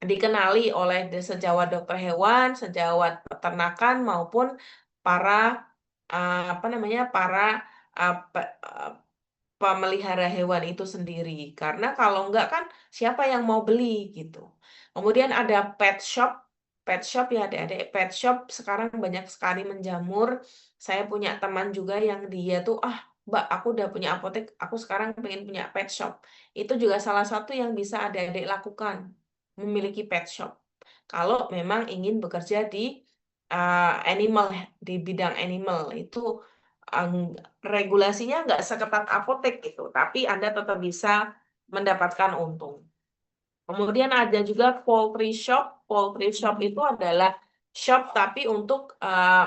dikenali oleh sejawat dokter hewan, sejawat peternakan maupun para pemelihara hewan itu sendiri. Karena kalau enggak kan siapa yang mau beli gitu. Kemudian ada pet shop. Pet shop ya adik-adik. Pet shop sekarang banyak sekali menjamur. Saya punya teman juga yang dia tuh, Mbak, aku udah punya apotek, aku sekarang pengen punya pet shop. Itu juga salah satu yang bisa adik-adik lakukan, memiliki pet shop. Kalau memang ingin bekerja di animal, di bidang animal, itu regulasinya nggak seketat apotek gitu, tapi Anda tetap bisa mendapatkan untung. Kemudian ada juga poultry shop. Poultry shop itu adalah shop tapi untuk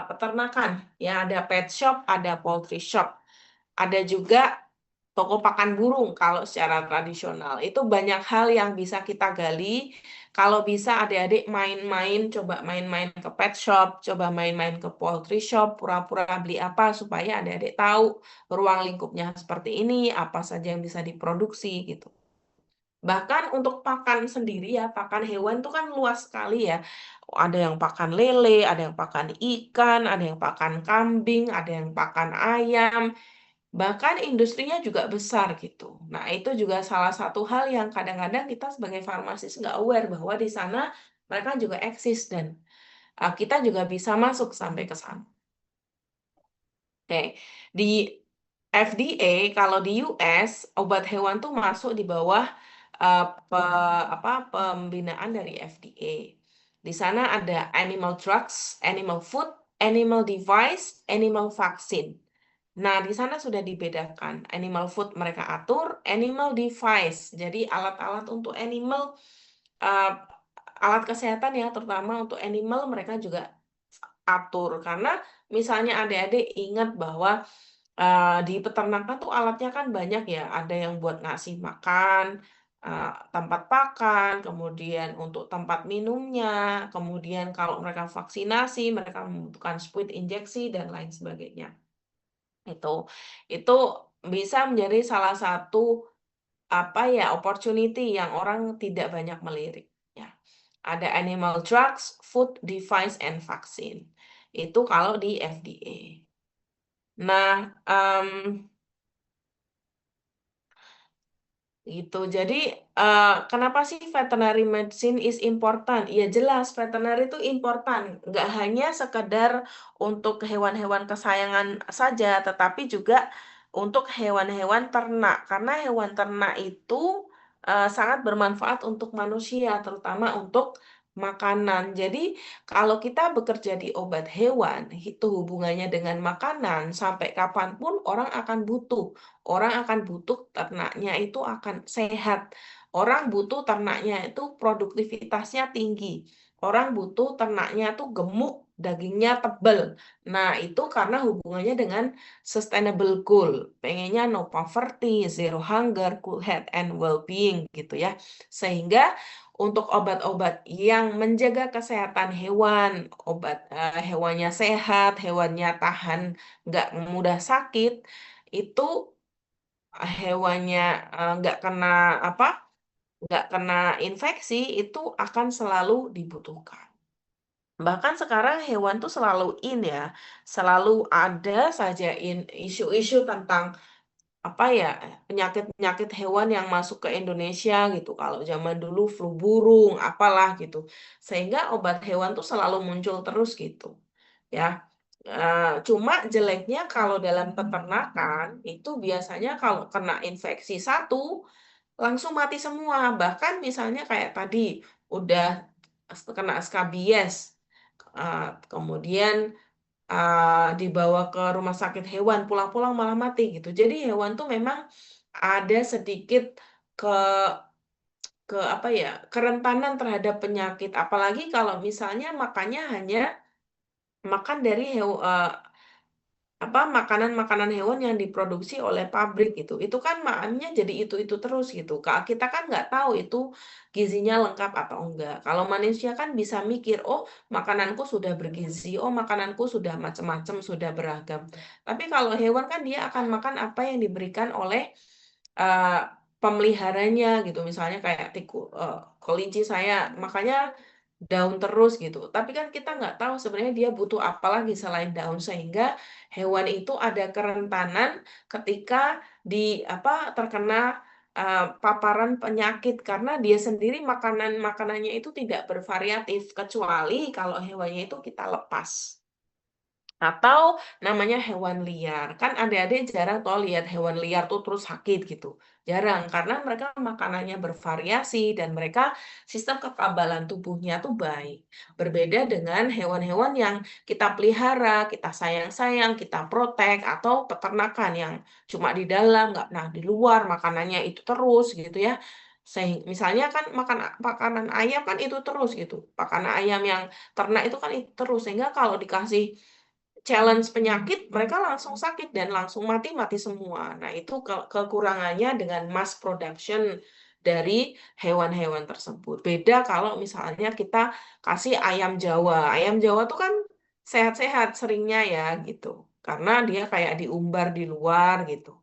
peternakan. Ya, ada pet shop, ada poultry shop. Ada juga toko pakan burung kalau secara tradisional. Itu banyak hal yang bisa kita gali. Kalau bisa adik-adik main-main, coba main-main ke pet shop, coba main-main ke poultry shop, pura-pura beli apa supaya adik-adik tahu ruang lingkupnya seperti ini, apa saja yang bisa diproduksi gitu. Bahkan untuk pakan sendiri ya, pakan hewan itu kan luas sekali ya. Ada yang pakan lele, ada yang pakan ikan, ada yang pakan kambing, ada yang pakan ayam. Bahkan industrinya juga besar gitu. Nah, itu juga salah satu hal yang kadang-kadang kita sebagai farmasis nggak aware bahwa di sana mereka juga eksis dan kita juga bisa masuk sampai ke sana. Oke, di FDA kalau di US obat hewan tuh masuk di bawah pembinaan dari FDA. Di sana ada animal drugs, animal food, animal device, animal vaccine. Nah, di sana sudah dibedakan. Animal food mereka atur, animal device. Jadi alat-alat untuk animal, uh, alat kesehatan ya, terutama untuk animal mereka juga atur. Karena misalnya adik-adik ingat bahwa di peternakan tuh alatnya kan banyak ya. Ada yang buat ngasih makan, tempat pakan, kemudian untuk tempat minumnya, kemudian kalau mereka vaksinasi, mereka membutuhkan spuit injeksi dan lain sebagainya. Itu itu bisa menjadi salah satu opportunity yang orang tidak banyak melirik ya. Ada animal drugs, food device and vaccine. Itu kalau di FDA. Nah, gitu. Jadi, kenapa sih veterinary medicine is important? Ya jelas, veterinary itu important. Nggak hanya sekedar untuk hewan-hewan kesayangan saja, tetapi juga untuk hewan-hewan ternak. Karena hewan ternak itu sangat bermanfaat untuk manusia, terutama untuk makanan. Jadi kalau kita bekerja di obat hewan, itu hubungannya dengan makanan, sampai kapanpun orang akan butuh. Orang akan butuh ternaknya itu akan sehat. Orang butuh ternaknya itu produktivitasnya tinggi. Orang butuh ternaknya itu gemuk, dagingnya tebal. Nah, itu karena hubungannya dengan sustainable goal. Pengennya no poverty, zero hunger, cool health, and well-being gitu ya. Sehingga untuk obat-obat yang menjaga kesehatan hewan, obat hewannya sehat, hewannya tahan, nggak mudah sakit, itu hewannya nggak kena apa, nggak kena infeksi, itu akan selalu dibutuhkan. Bahkan sekarang hewan tuh selalu ya, selalu ada saja isu-isu tentang apa ya, penyakit-penyakit hewan yang masuk ke Indonesia gitu. Kalau zaman dulu flu burung, apalah gitu. Sehingga obat hewan tuh selalu muncul terus gitu. Ya. Cuma jeleknya kalau dalam peternakan itu biasanya kalau kena infeksi satu langsung mati semua. Bahkan misalnya kayak tadi udah kena skabies, kemudian dibawa ke rumah sakit hewan, pulang-pulang malah mati gitu. Jadi hewan tuh memang ada sedikit ke apa ya, kerentanan terhadap penyakit. Apalagi kalau misalnya makannya hanya makan dari apa, makanan-makanan hewan yang diproduksi oleh pabrik gitu. Itu kan makannya jadi itu terus gitu. Kita kan nggak tahu itu gizinya lengkap atau enggak. Kalau manusia kan bisa mikir, oh makananku sudah bergizi, oh makananku sudah macam-macam, sudah beragam. Tapi kalau hewan kan dia akan makan apa yang diberikan oleh eh, pemeliharanya gitu. Misalnya kayak kelinci saya, makanya daun terus gitu. Tapi kan kita nggak tahu sebenarnya dia butuh apa lagi selain daun, sehingga hewan itu ada kerentanan ketika terkena paparan penyakit karena dia sendiri makanannya itu tidak bervariatif kecuali kalau hewannya itu kita lepas. Atau namanya hewan liar. Kan adik-adik jarang toh lihat hewan liar tuh terus sakit gitu. Jarang, karena mereka makanannya bervariasi dan mereka sistem kekebalan tubuhnya tuh baik. Berbeda dengan hewan-hewan yang kita pelihara, kita sayang-sayang, kita protek, atau peternakan yang cuma di dalam, nggak pernah di luar, makanannya itu terus gitu ya. Misalnya kan makanan ayam kan itu terus gitu. Makanan ayam yang ternak itu kan itu terus. Sehingga kalau dikasih challenge penyakit, mereka langsung sakit dan langsung mati semua. Nah, itu kekurangannya dengan mass production dari hewan-hewan tersebut. Beda kalau misalnya kita kasih ayam Jawa. Ayam Jawa tuh kan sehat-sehat seringnya ya gitu. Karena dia kayak diumbar di luar gitu.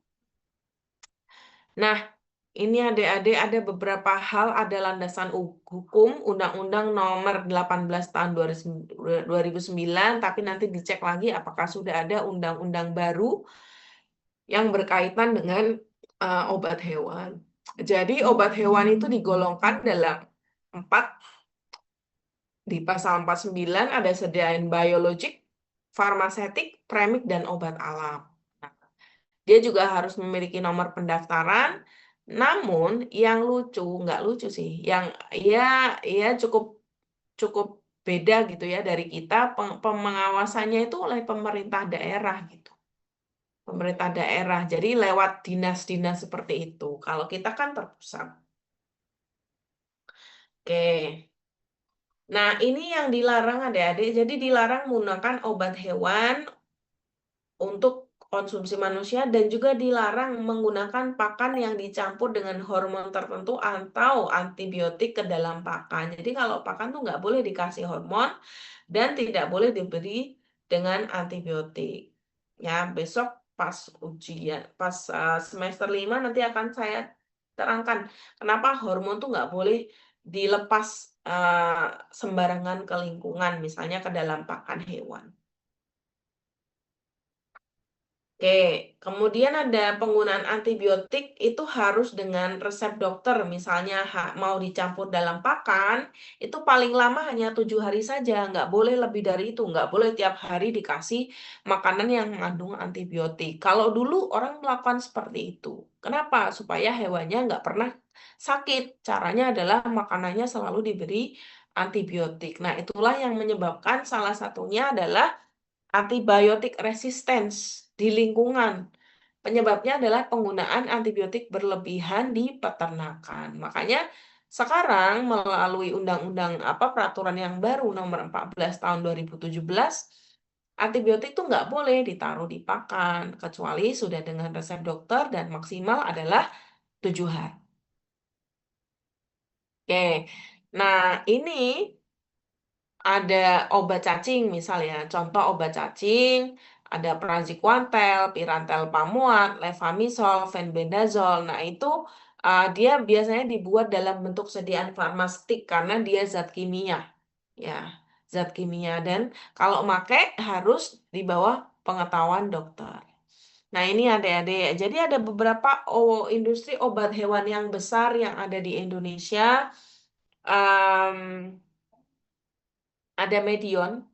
Nah, ini adik-adik ada beberapa hal, ada landasan hukum Undang-Undang Nomor 18 Tahun 2009, tapi nanti dicek lagi apakah sudah ada undang-undang baru yang berkaitan dengan obat hewan. Jadi obat hewan itu digolongkan dalam 4, di pasal 49 ada sediain biologik, farmasetik, premik, dan obat alam. Dia juga harus memiliki nomor pendaftaran. Namun yang lucu, nggak lucu sih, yang ya ya cukup cukup beda gitu ya dari kita, pengawasannya itu oleh pemerintah daerah gitu. Pemerintah daerah. Jadi lewat dinas-dinas seperti itu. Kalau kita kan terpusat. Oke. Nah, ini yang dilarang adik-adik. Jadi dilarang menggunakan obat hewan untuk konsumsi manusia dan juga dilarang menggunakan pakan yang dicampur dengan hormon tertentu atau antibiotik ke dalam pakan. Jadi kalau pakan tuh nggak boleh dikasih hormon dan tidak boleh diberi dengan antibiotik. Ya, besok pas ujian, pas semester 5 nanti akan saya terangkan kenapa hormon tuh nggak boleh dilepas sembarangan ke lingkungan, misalnya ke dalam pakan hewan. Oke, kemudian ada penggunaan antibiotik itu harus dengan resep dokter. Misalnya mau dicampur dalam pakan, itu paling lama hanya 7 hari saja. Nggak boleh lebih dari itu. Nggak boleh tiap hari dikasih makanan yang mengandung antibiotik. Kalau dulu orang melakukan seperti itu. Kenapa? Supaya hewannya nggak pernah sakit. Caranya adalah makanannya selalu diberi antibiotik. Nah, itulah yang menyebabkan salah satunya adalah antibiotik resistance di lingkungan. Penyebabnya adalah penggunaan antibiotik berlebihan di peternakan. Makanya sekarang melalui undang-undang peraturan yang baru nomor 14 tahun 2017, antibiotik itu nggak boleh ditaruh di pakan kecuali sudah dengan resep dokter dan maksimal adalah 7 hari. Oke. Nah, ini ada obat cacing misalnya. Contoh obat cacing, ada praziquantel, pirantel pamuat, levamisol, fenbendazol. Nah, itu dia biasanya dibuat dalam bentuk sediaan farmastik karena dia zat kimia. Ya, zat kimia. Dan kalau pakai harus di bawah pengetahuan dokter. Nah, ini adik-adik. Jadi ada beberapa industri obat hewan yang besar yang ada di Indonesia. Em, ada Medion.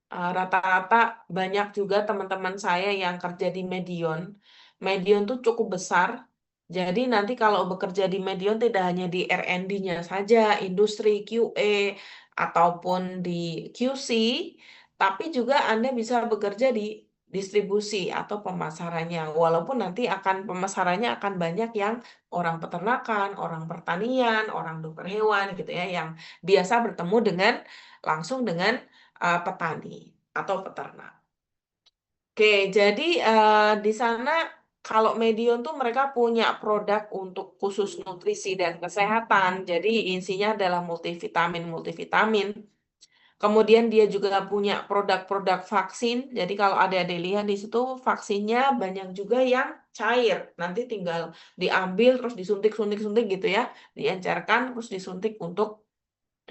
Rata-rata banyak juga teman-teman saya yang kerja di Medion. Medion tuh cukup besar. Jadi nanti kalau bekerja di Medion tidak hanya di R&D-nya saja, industri QA ataupun di QC, tapi juga Anda bisa bekerja di distribusi atau pemasarannya. Walaupun nanti pemasarannya akan banyak yang orang peternakan, orang pertanian, orang dokter hewan gitu ya, yang biasa bertemu langsung dengan petani atau peternak. Oke, jadi di sana kalau Medion tuh mereka punya produk untuk khusus nutrisi dan kesehatan. Jadi isinya adalah multivitamin. Kemudian dia juga punya produk-produk vaksin. Jadi kalau ada lihat di situ vaksinnya banyak juga yang cair. Nanti tinggal diambil terus disuntik-suntik-suntik gitu ya, diencerkan terus disuntik untuk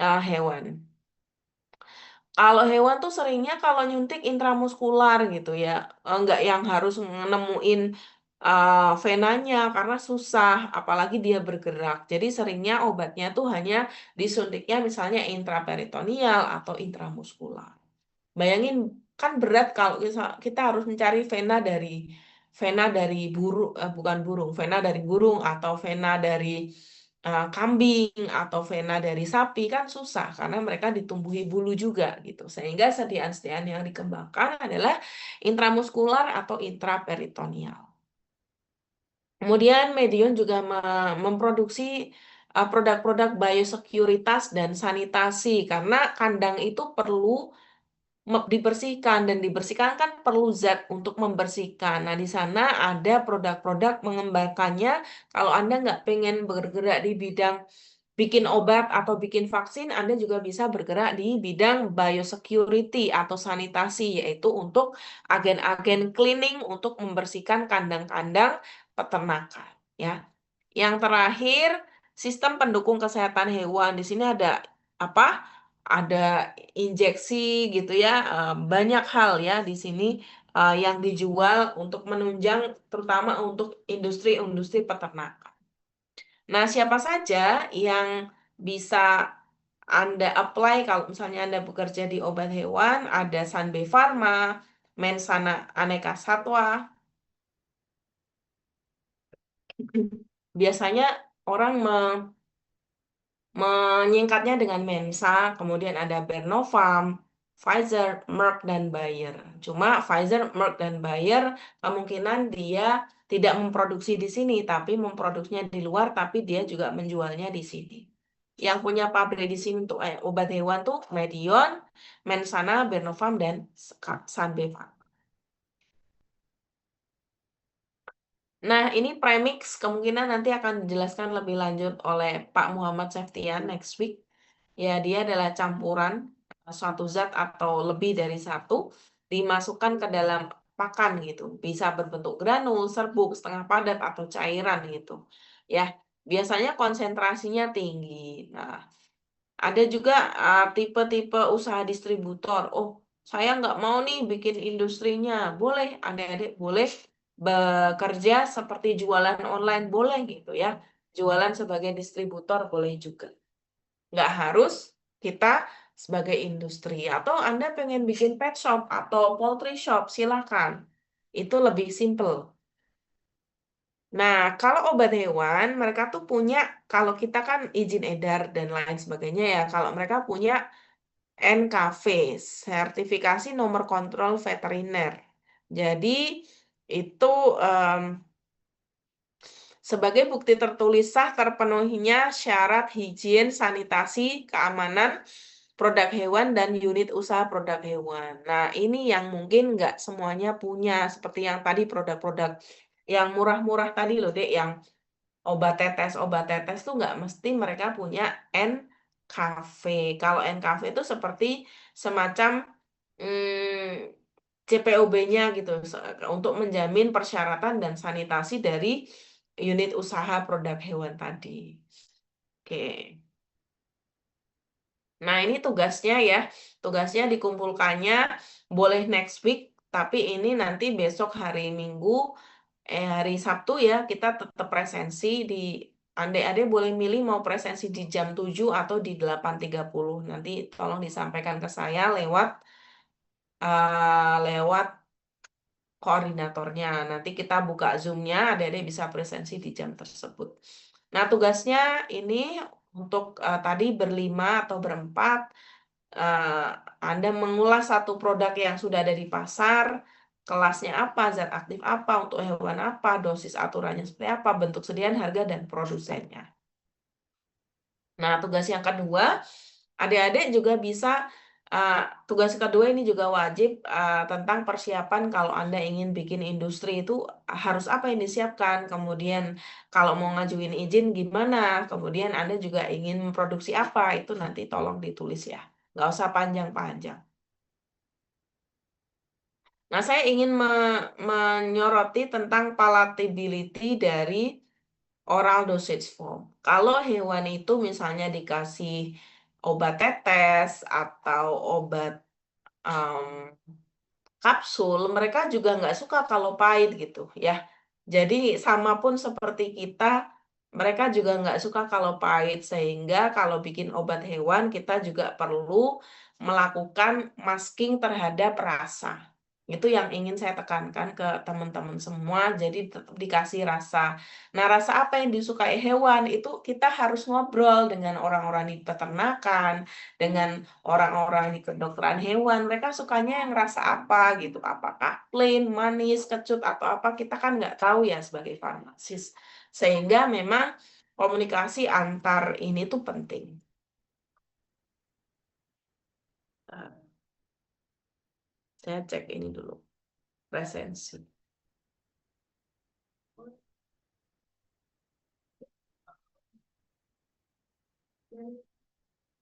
hewan. Kalau hewan tuh seringnya kalau nyuntik intramuskular gitu ya, enggak yang harus nemuin venanya karena susah, apalagi dia bergerak. Jadi seringnya obatnya tuh hanya disuntiknya misalnya intraperitoneal atau intramuskular. Bayangin kan berat kalau kita harus mencari vena dari burung, bukan burung, vena dari burung atau vena dari kambing atau vena dari sapi kan susah karena mereka ditumbuhi bulu juga gitu. Sehingga sediaan-sediaan yang dikembangkan adalah intramuskular atau intraperitoneal. Kemudian Medion juga memproduksi produk-produk biosekuritas dan sanitasi karena kandang itu perlu dibersihkan dan dibersihkan kan perlu zat untuk membersihkan. Nah, di sana ada produk-produk mengembangkannya. Kalau Anda nggak pengen bergerak di bidang bikin obat atau bikin vaksin, Anda juga bisa bergerak di bidang biosecurity atau sanitasi, yaitu untuk agen-agen cleaning untuk membersihkan kandang-kandang peternakan. Ya, yang terakhir, sistem pendukung kesehatan hewan. Di sini ada apa? Ada injeksi gitu ya. Banyak hal ya di sini yang dijual untuk menunjang terutama untuk industri-industri peternakan. Nah, siapa saja yang bisa Anda apply kalau misalnya Anda bekerja di obat hewan? Ada Sanbe Pharma, Mensana Aneka Satwa. Biasanya orang menyingkatnya dengan Mensa, kemudian ada Bernofarm, Pfizer, Merck, dan Bayer. Cuma Pfizer, Merck, dan Bayer kemungkinan dia tidak memproduksi di sini, tapi memproduksinya di luar, tapi dia juga menjualnya di sini. Yang punya pabrik di sini untuk obat hewan tuh Medion, Mensana, Bernofarm, dan Sanbevan. Nah, ini premix kemungkinan nanti akan dijelaskan lebih lanjut oleh Pak Muhammad Seftian next week. Ya, dia adalah campuran suatu zat atau lebih dari satu dimasukkan ke dalam pakan gitu. Bisa berbentuk granul, serbuk, setengah padat atau cairan gitu. Ya, biasanya konsentrasinya tinggi. Nah, ada juga tipe-tipe usaha distributor. Oh, saya nggak mau nih bikin industrinya. Boleh, adik-adik boleh bekerja seperti jualan online, boleh gitu ya. Jualan sebagai distributor boleh juga. Nggak harus kita sebagai industri. Atau Anda pengen bikin pet shop atau poultry shop, silakan. Itu lebih simple. Nah, kalau obat hewan, mereka tuh punya, kalau kita kan izin edar dan lain sebagainya ya, kalau mereka punya NKV, sertifikasi nomor kontrol veteriner. Jadi, itu em, sebagai bukti tertulis sah terpenuhinya syarat higien, sanitasi, keamanan produk hewan dan unit usaha produk hewan. Nah, ini yang mungkin nggak semuanya punya, seperti yang tadi produk-produk yang murah-murah tadi loh, Dek, yang obat tetes tuh nggak mesti mereka punya NKV. Kalau NKV itu seperti semacam CPOB-nya gitu untuk menjamin persyaratan dan sanitasi dari unit usaha produk hewan tadi. Oke. Nah, ini tugasnya ya. Tugasnya dikumpulkannya boleh next week, tapi ini nanti besok hari Minggu, hari Sabtu ya, kita tetap presensi di Ade-ade boleh milih mau presensi di jam 7 atau di 8.30. Nanti tolong disampaikan ke saya lewat koordinatornya. Nanti kita buka Zoom-nya, adik-adik bisa presensi di jam tersebut. Nah, tugasnya ini untuk tadi berlima atau berempat, eh, Anda mengulas satu produk yang sudah ada di pasar, kelasnya apa, zat aktif apa, untuk hewan apa, dosis aturannya seperti apa, bentuk sediaan, harga, dan produsennya. Nah, tugas yang kedua, adik-adik juga bisa, uh, tugas kedua ini juga wajib tentang persiapan kalau Anda ingin bikin industri itu harus apa yang disiapkan, kemudian kalau mau ngajuin izin gimana, kemudian Anda juga ingin memproduksi apa, itu nanti tolong ditulis ya. Nggak usah panjang-panjang. Nah, saya ingin menyoroti tentang palatability dari oral dosage form. Kalau hewan itu misalnya dikasih obat tetes atau obat em, kapsul, mereka juga nggak suka kalau pahit gitu ya. Jadi sama pun seperti kita, mereka juga nggak suka kalau pahit. Sehingga kalau bikin obat hewan, kita juga perlu melakukan masking terhadap rasa. Itu yang ingin saya tekankan ke teman-teman semua. Jadi tetap dikasih rasa. Nah, rasa apa yang disukai hewan itu kita harus ngobrol dengan orang-orang di peternakan, dengan orang-orang di kedokteran hewan, mereka sukanya yang rasa apa gitu. Apakah plain, manis, kecut, atau apa, kita kan nggak tahu ya sebagai farmasis. Sehingga memang komunikasi antar ini tuh penting. Nah, saya cek ini dulu, presensi.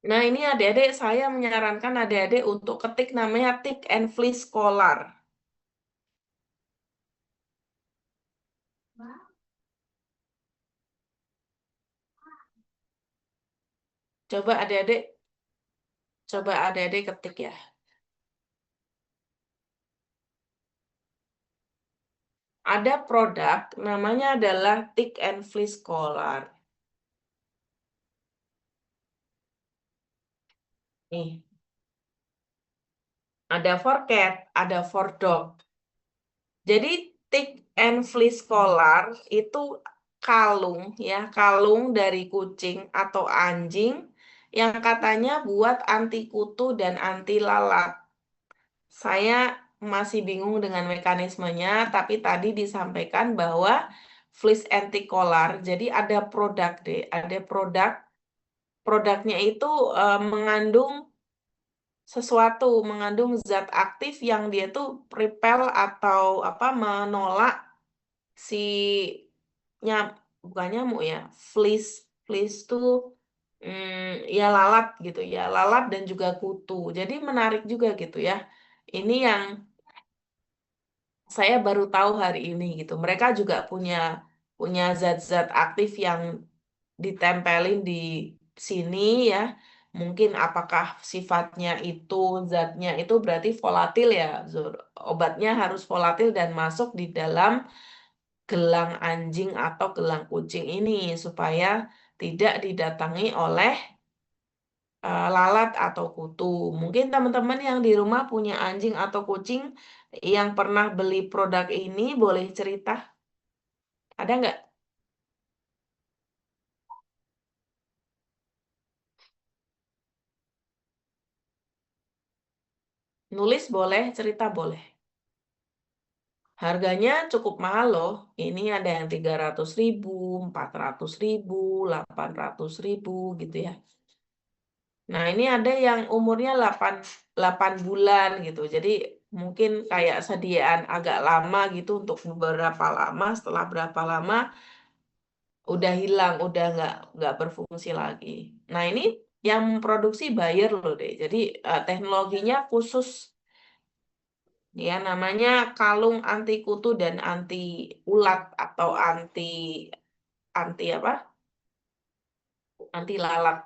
Nah, ini adik-adik, saya menyarankan adik-adik untuk ketik namanya Tick and Fleece Scholar. Coba adik-adik, coba adik-adik ketik ya. Ada produk namanya adalah Tick and Fleece Collar. Nih, ada for cat, ada for dog. Jadi Tick and Fleece Collar itu kalung ya, kalung dari kucing atau anjing yang katanya buat anti kutu dan anti lalat. Saya masih bingung dengan mekanismenya, tapi tadi disampaikan bahwa fleece anti collar. Jadi ada produk deh, ada produknya itu mengandung sesuatu, mengandung zat aktif yang dia tuh repel atau apa menolak si nyam, bukan nyamuk ya, fleece, fleece tuh ya lalat gitu ya, lalat dan juga kutu. Jadi menarik juga gitu ya. Ini yang saya baru tahu hari ini gitu. Mereka juga punya punya zat-zat aktif yang ditempelin di sini ya. Mungkin apakah sifatnya itu zatnya itu berarti volatil ya. Obatnya harus volatil dan masuk di dalam gelang anjing atau gelang kucing ini supaya tidak didatangi oleh lalat atau kutu. Mungkin teman-teman yang di rumah punya anjing atau kucing yang pernah beli produk ini boleh cerita. Ada nggak? Nulis boleh, cerita boleh. Harganya cukup mahal loh. Ini ada yang 300.000, 400.000, 800.000 gitu ya. Nah, ini ada yang umurnya 8 bulan gitu. Jadi mungkin kayak sediaan agak lama gitu untuk beberapa lama. Setelah berapa lama udah hilang, udah nggak berfungsi lagi. Nah, ini yang produksi Bayer loh deh. Jadi teknologinya khusus ya, namanya kalung anti kutu dan anti ulat atau anti anti apa? Anti lalat.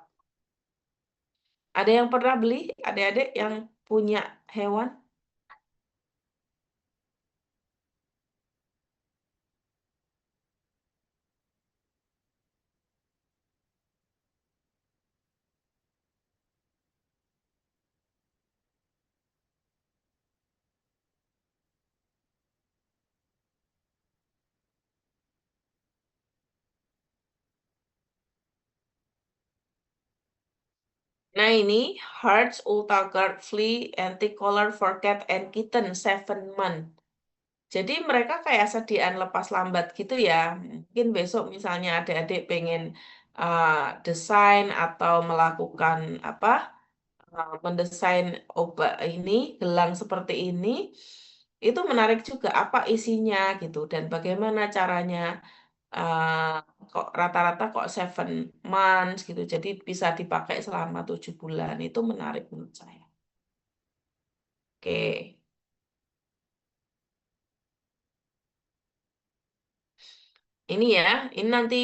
Ada yang pernah beli? Adik-adik yang punya hewan? Nah, ini Hertz Ultra Guard Flea Anti-Collar for Cat and Kitten 7 month. Jadi mereka kayak sediaan lepas lambat gitu ya. Mungkin besok misalnya adik-adik pengen uh, desain atau melakukan apa mendesain obat ini, gelang seperti ini, itu menarik juga apa isinya gitu dan bagaimana caranya uh, kok rata-rata kok 7 months gitu. Jadi bisa dipakai selama 7 bulan. Itu menarik menurut saya. Oke. Ini ya, ini nanti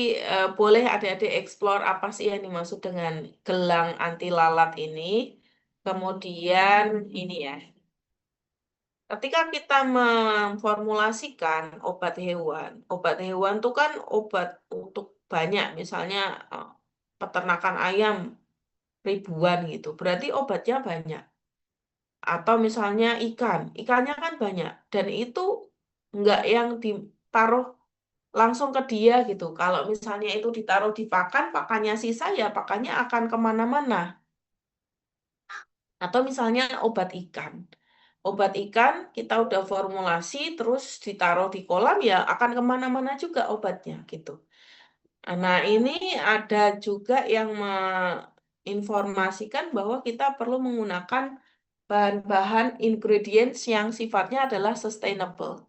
boleh adik-adik explore apa sih yang dimaksud dengan gelang anti lalat ini. Kemudian ini ya, ketika kita memformulasikan obat hewan itu kan obat untuk banyak, misalnya eh, peternakan ayam ribuan gitu, berarti obatnya banyak. Atau misalnya ikannya kan banyak, dan itu nggak yang ditaruh langsung ke dia gitu. Kalau misalnya itu ditaruh di pakan, pakannya sisa ya pakannya akan kemana-mana. Atau misalnya obat ikan. Obat ikan kita udah formulasi terus ditaruh di kolam ya akan kemana-mana juga obatnya gitu. Nah ini ada juga yang menginformasikan bahwa kita perlu menggunakan bahan-bahan ingredients yang sifatnya adalah sustainable.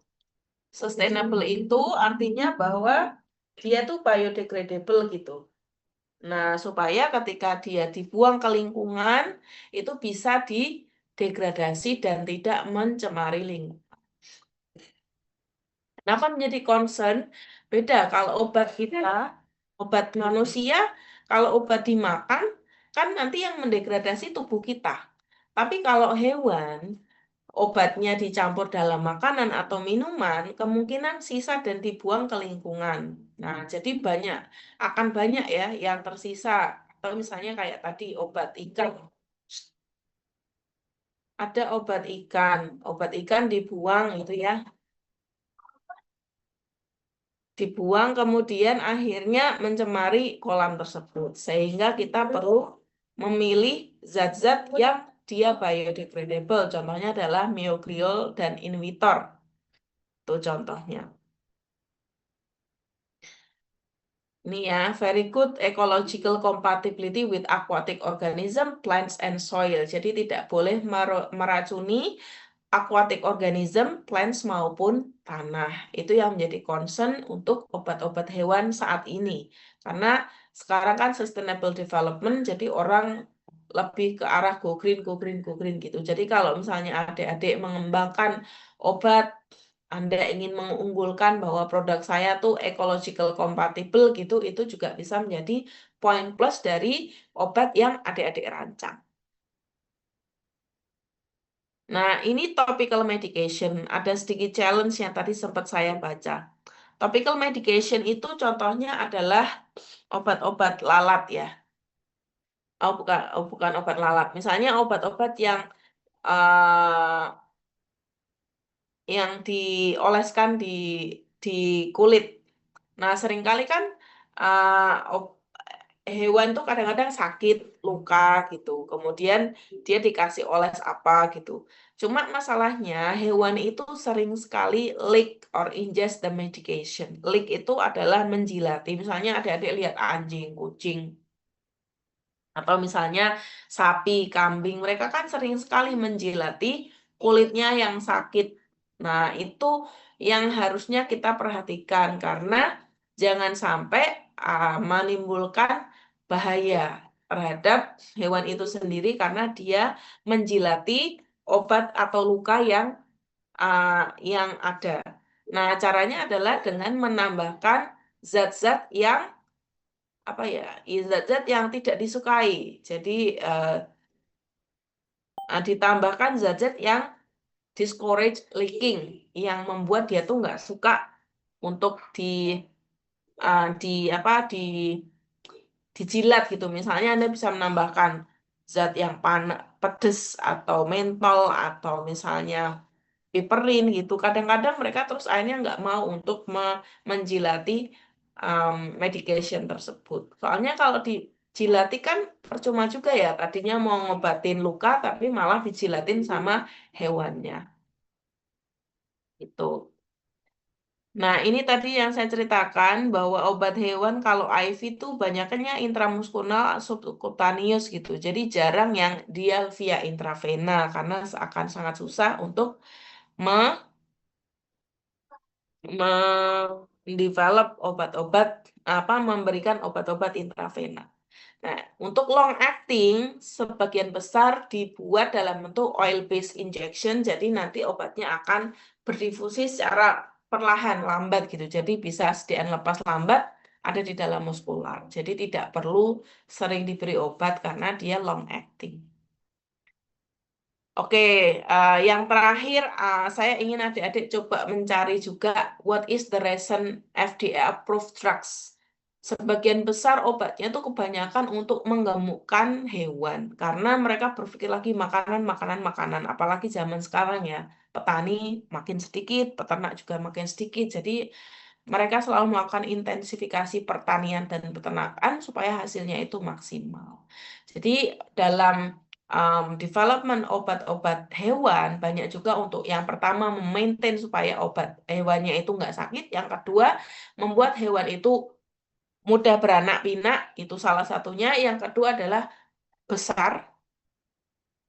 Sustainable itu artinya bahwa dia tuh biodegradable gitu. Nah, supaya ketika dia dibuang ke lingkungan, itu bisa didegradasi dan tidak mencemari lingkungan. Kenapa menjadi concern? Beda kalau obat kita, obat manusia, kalau obat dimakan, kan nanti yang mendegradasi tubuh kita. Tapi kalau hewan, obatnya dicampur dalam makanan atau minuman, kemungkinan sisa dan dibuang ke lingkungan. Nah, jadi akan banyak ya yang tersisa. Atau misalnya kayak tadi obat ikan. Ada obat ikan dibuang itu ya, dibuang kemudian akhirnya mencemari kolam tersebut. Sehingga kita perlu memilih zat-zat yang dia biodegradable. Contohnya adalah myogriol dan inhibitor. Itu contohnya. Ini ya, very good ecological compatibility with aquatic organism, plants and soil. Jadi tidak boleh meracuni aquatic organism, plants maupun tanah. Itu yang menjadi concern untuk obat-obat hewan saat ini. Karena sekarang kan sustainable development, jadi orang lebih ke arah go green, go green, go green gitu. Jadi kalau misalnya adik-adik mengembangkan obat anda ingin mengunggulkan bahwa produk saya tuh ecological compatible gitu, itu juga bisa menjadi poin plus dari obat yang adik-adik rancang. Nah, ini topical medication. Ada sedikit challenge yang tadi sempat saya baca. Topical medication itu contohnya adalah obat-obat lalat ya. Oh, bukan obat lalat. Misalnya obat-obat yang dioleskan di kulit. Nah, seringkali kan uh, op- hewan tuh kadang-kadang sakit, luka gitu. Kemudian dia dikasih oles apa gitu. Cuma masalahnya hewan itu sering sekali lick or ingest the medication. Lick itu adalah menjilati. Misalnya adik-adik lihat anjing, kucing, atau misalnya sapi, kambing, mereka kan sering sekali menjilati kulitnya yang sakit. Nah, itu yang harusnya kita perhatikan karena jangan sampai menimbulkan bahaya terhadap hewan itu sendiri karena dia menjilati obat atau luka yang ada. Nah, caranya adalah dengan menambahkan zat-zat yang apa ya, zat-zat yang tidak disukai. Jadi eh, ditambahkan zat-zat yang discourage leaking, yang membuat dia tuh nggak suka untuk di apa dijilat gitu. Misalnya Anda bisa menambahkan zat yang pedes atau mentol atau misalnya piperin gitu. Kadang-kadang mereka terus akhirnya nggak mau untuk menjilati medication tersebut. Soalnya kalau dijilati kan percuma juga ya. Tadinya mau ngobatin luka tapi malah dijilatin sama hewannya. Itu. Nah, ini tadi yang saya ceritakan bahwa obat hewan kalau IV itu banyaknya intramuskular subkutaneus gitu. Jadi jarang yang dia via intravena karena akan sangat susah untuk mendevelop obat-obat memberikan obat-obat intravena. Nah, untuk long acting sebagian besar dibuat dalam bentuk oil based injection, jadi nanti obatnya akan berdifusi secara perlahan lambat gitu. Jadi bisa sediaan lepas lambat ada di dalam muskular. Jadi tidak perlu sering diberi obat karena dia long acting. Oke, yang terakhir saya ingin adik-adik coba mencari juga what is the recent FDA approved drugs. Sebagian besar obatnya itu kebanyakan untuk menggemukkan hewan karena mereka berpikir lagi makanan, apalagi zaman sekarang ya. Petani makin sedikit, peternak juga makin sedikit. Jadi mereka selalu melakukan intensifikasi pertanian dan peternakan supaya hasilnya itu maksimal. Jadi dalam development obat-obat hewan banyak juga untuk yang pertama memaintain supaya obat hewannya itu nggak sakit, yang kedua membuat hewan itu mudah beranak pinak itu salah satunya, yang kedua adalah besar,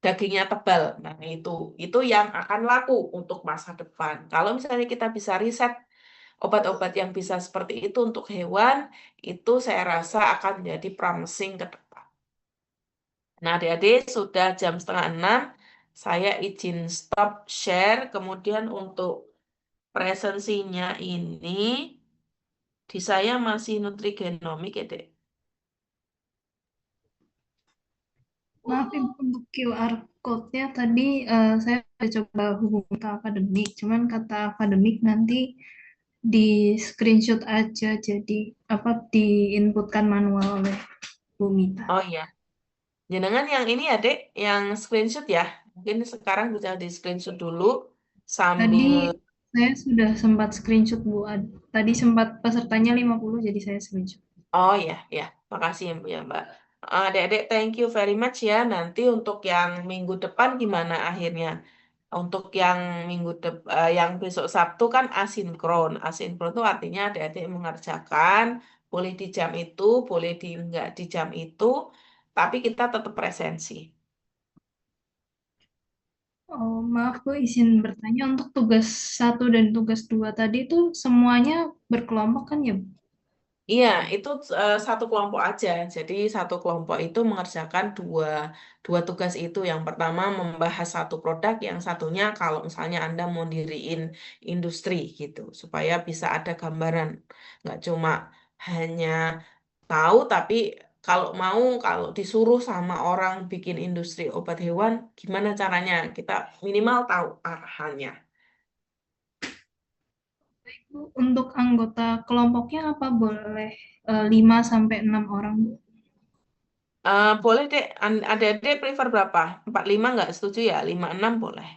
dagingnya tebal. Nah, itu yang akan laku untuk masa depan. Kalau misalnya kita bisa riset obat-obat yang bisa seperti itu untuk hewan, itu saya rasa akan menjadi promising ke depan. Nah, adik-adik sudah jam setengah 6, saya izin stop share. Kemudian untuk presensinya ini, di saya masih nutrigenomik ya, Dek. Maaf Ibu, untuk QR code-nya tadi saya udah coba hubungi ke akademik, cuman kata akademik nanti di screenshot aja, jadi apa diinputkan manual oleh Bu Mita. Oh iya, jenengan yang ini ya, Dek, yang screenshot ya. Mungkin sekarang bisa di screenshot dulu Tadi sambil. saya sudah sempat screenshot Bu. Tadi sempat pesertanya 50, jadi saya screenshot. Oh ya, ya, makasih ya, ya Mbak. Adik-adik, thank you very much ya. Nanti untuk yang minggu depan gimana akhirnya? Untuk yang yang besok Sabtu kan asinkron. Asinkron itu artinya adik-adik mengerjakan, boleh di jam itu, boleh di enggak di jam itu, tapi kita tetap presensi. Oh, maaf Bu, izin bertanya untuk tugas 1 dan tugas 2 tadi itu semuanya berkelompok kan ya Bu? Iya, itu satu kelompok aja. Jadi satu kelompok itu mengerjakan dua tugas itu. Yang pertama membahas satu produk, yang satunya kalau misalnya Anda mau diriin industri gitu, supaya bisa ada gambaran. Nggak cuma hanya tahu, tapi kalau disuruh sama orang bikin industri obat hewan, gimana caranya? Kita minimal tahu arahannya. Bu, untuk anggota kelompoknya apa boleh 5 sampai 6 orang Bu? Boleh deh, adik-adik prefer berapa? 45 nggak setuju ya? 56 boleh.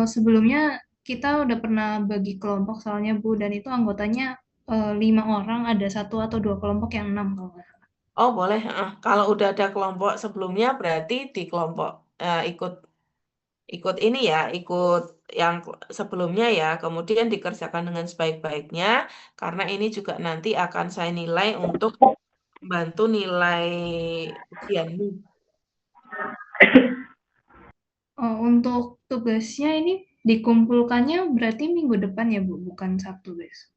Sebelumnya kita udah pernah bagi kelompok soalnya Bu, dan itu anggotanya 5 orang ada satu atau dua kelompok yang 6 kalau nggak salah. Oh, boleh. Kalau udah ada kelompok sebelumnya, berarti di kelompok ikut ikut ini ya, ikut yang sebelumnya ya, kemudian dikerjakan dengan sebaik-baiknya, karena ini juga nanti akan saya nilai untuk membantu nilai ujianmu. Untuk tugasnya ini dikumpulkannya berarti minggu depan ya Bu, bukan Sabtu besok.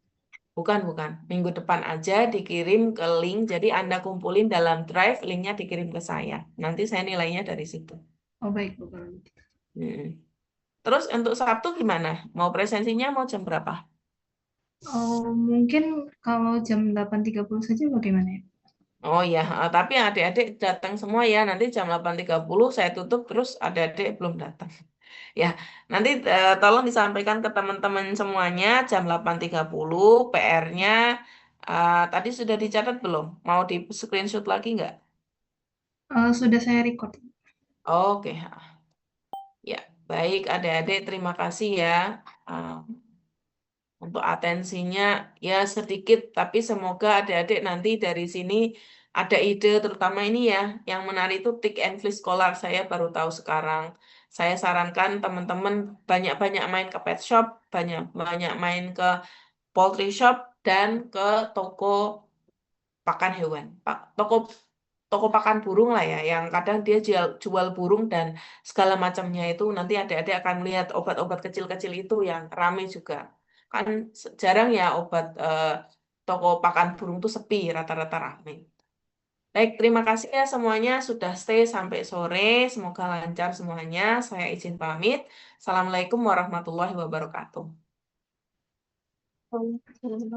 Bukan. Minggu depan aja dikirim ke link, jadi Anda kumpulin dalam drive, linknya dikirim ke saya. Nanti saya nilainya dari situ. Oh baik Bu kalau gitu. Hmm. Terus untuk Sabtu gimana? Mau presensinya mau jam berapa? Mungkin kalau jam 8.30 saja bagaimana ya? Oh ya, tapi adik-adik datang semua ya. Nanti jam 8.30 saya tutup, terus adik-adik belum datang. Ya, nanti tolong disampaikan ke teman-teman semuanya jam 8.30 PR-nya. Tadi sudah dicatat belum? Mau di screenshot lagi nggak? Sudah saya record. Oke, ya, baik adik-adik, terima kasih ya. Ah, untuk atensinya ya sedikit, tapi semoga adik-adik nanti dari sini ada ide, terutama ini ya, yang menarik itu Tick and Flee Scholar, saya baru tahu sekarang. Saya sarankan teman-teman banyak-banyak main ke pet shop, banyak-banyak main ke poultry shop, dan ke toko pakan hewan. Toko toko pakan burung lah ya, yang kadang dia jual burung dan segala macamnya itu nanti adik-adik akan melihat obat-obat kecil-kecil itu yang rame juga. Kan jarang ya obat toko pakan burung itu sepi, rata-rata rame. Baik, terima kasih ya semuanya sudah stay sampai sore. Semoga lancar semuanya. Saya izin pamit. Assalamualaikum warahmatullahi wabarakatuh. Terima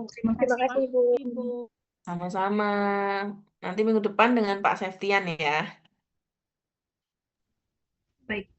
Terima kasih. kasih, Bu. Ibu. Sama-sama. Nanti minggu depan dengan Pak Septian ya. Baik.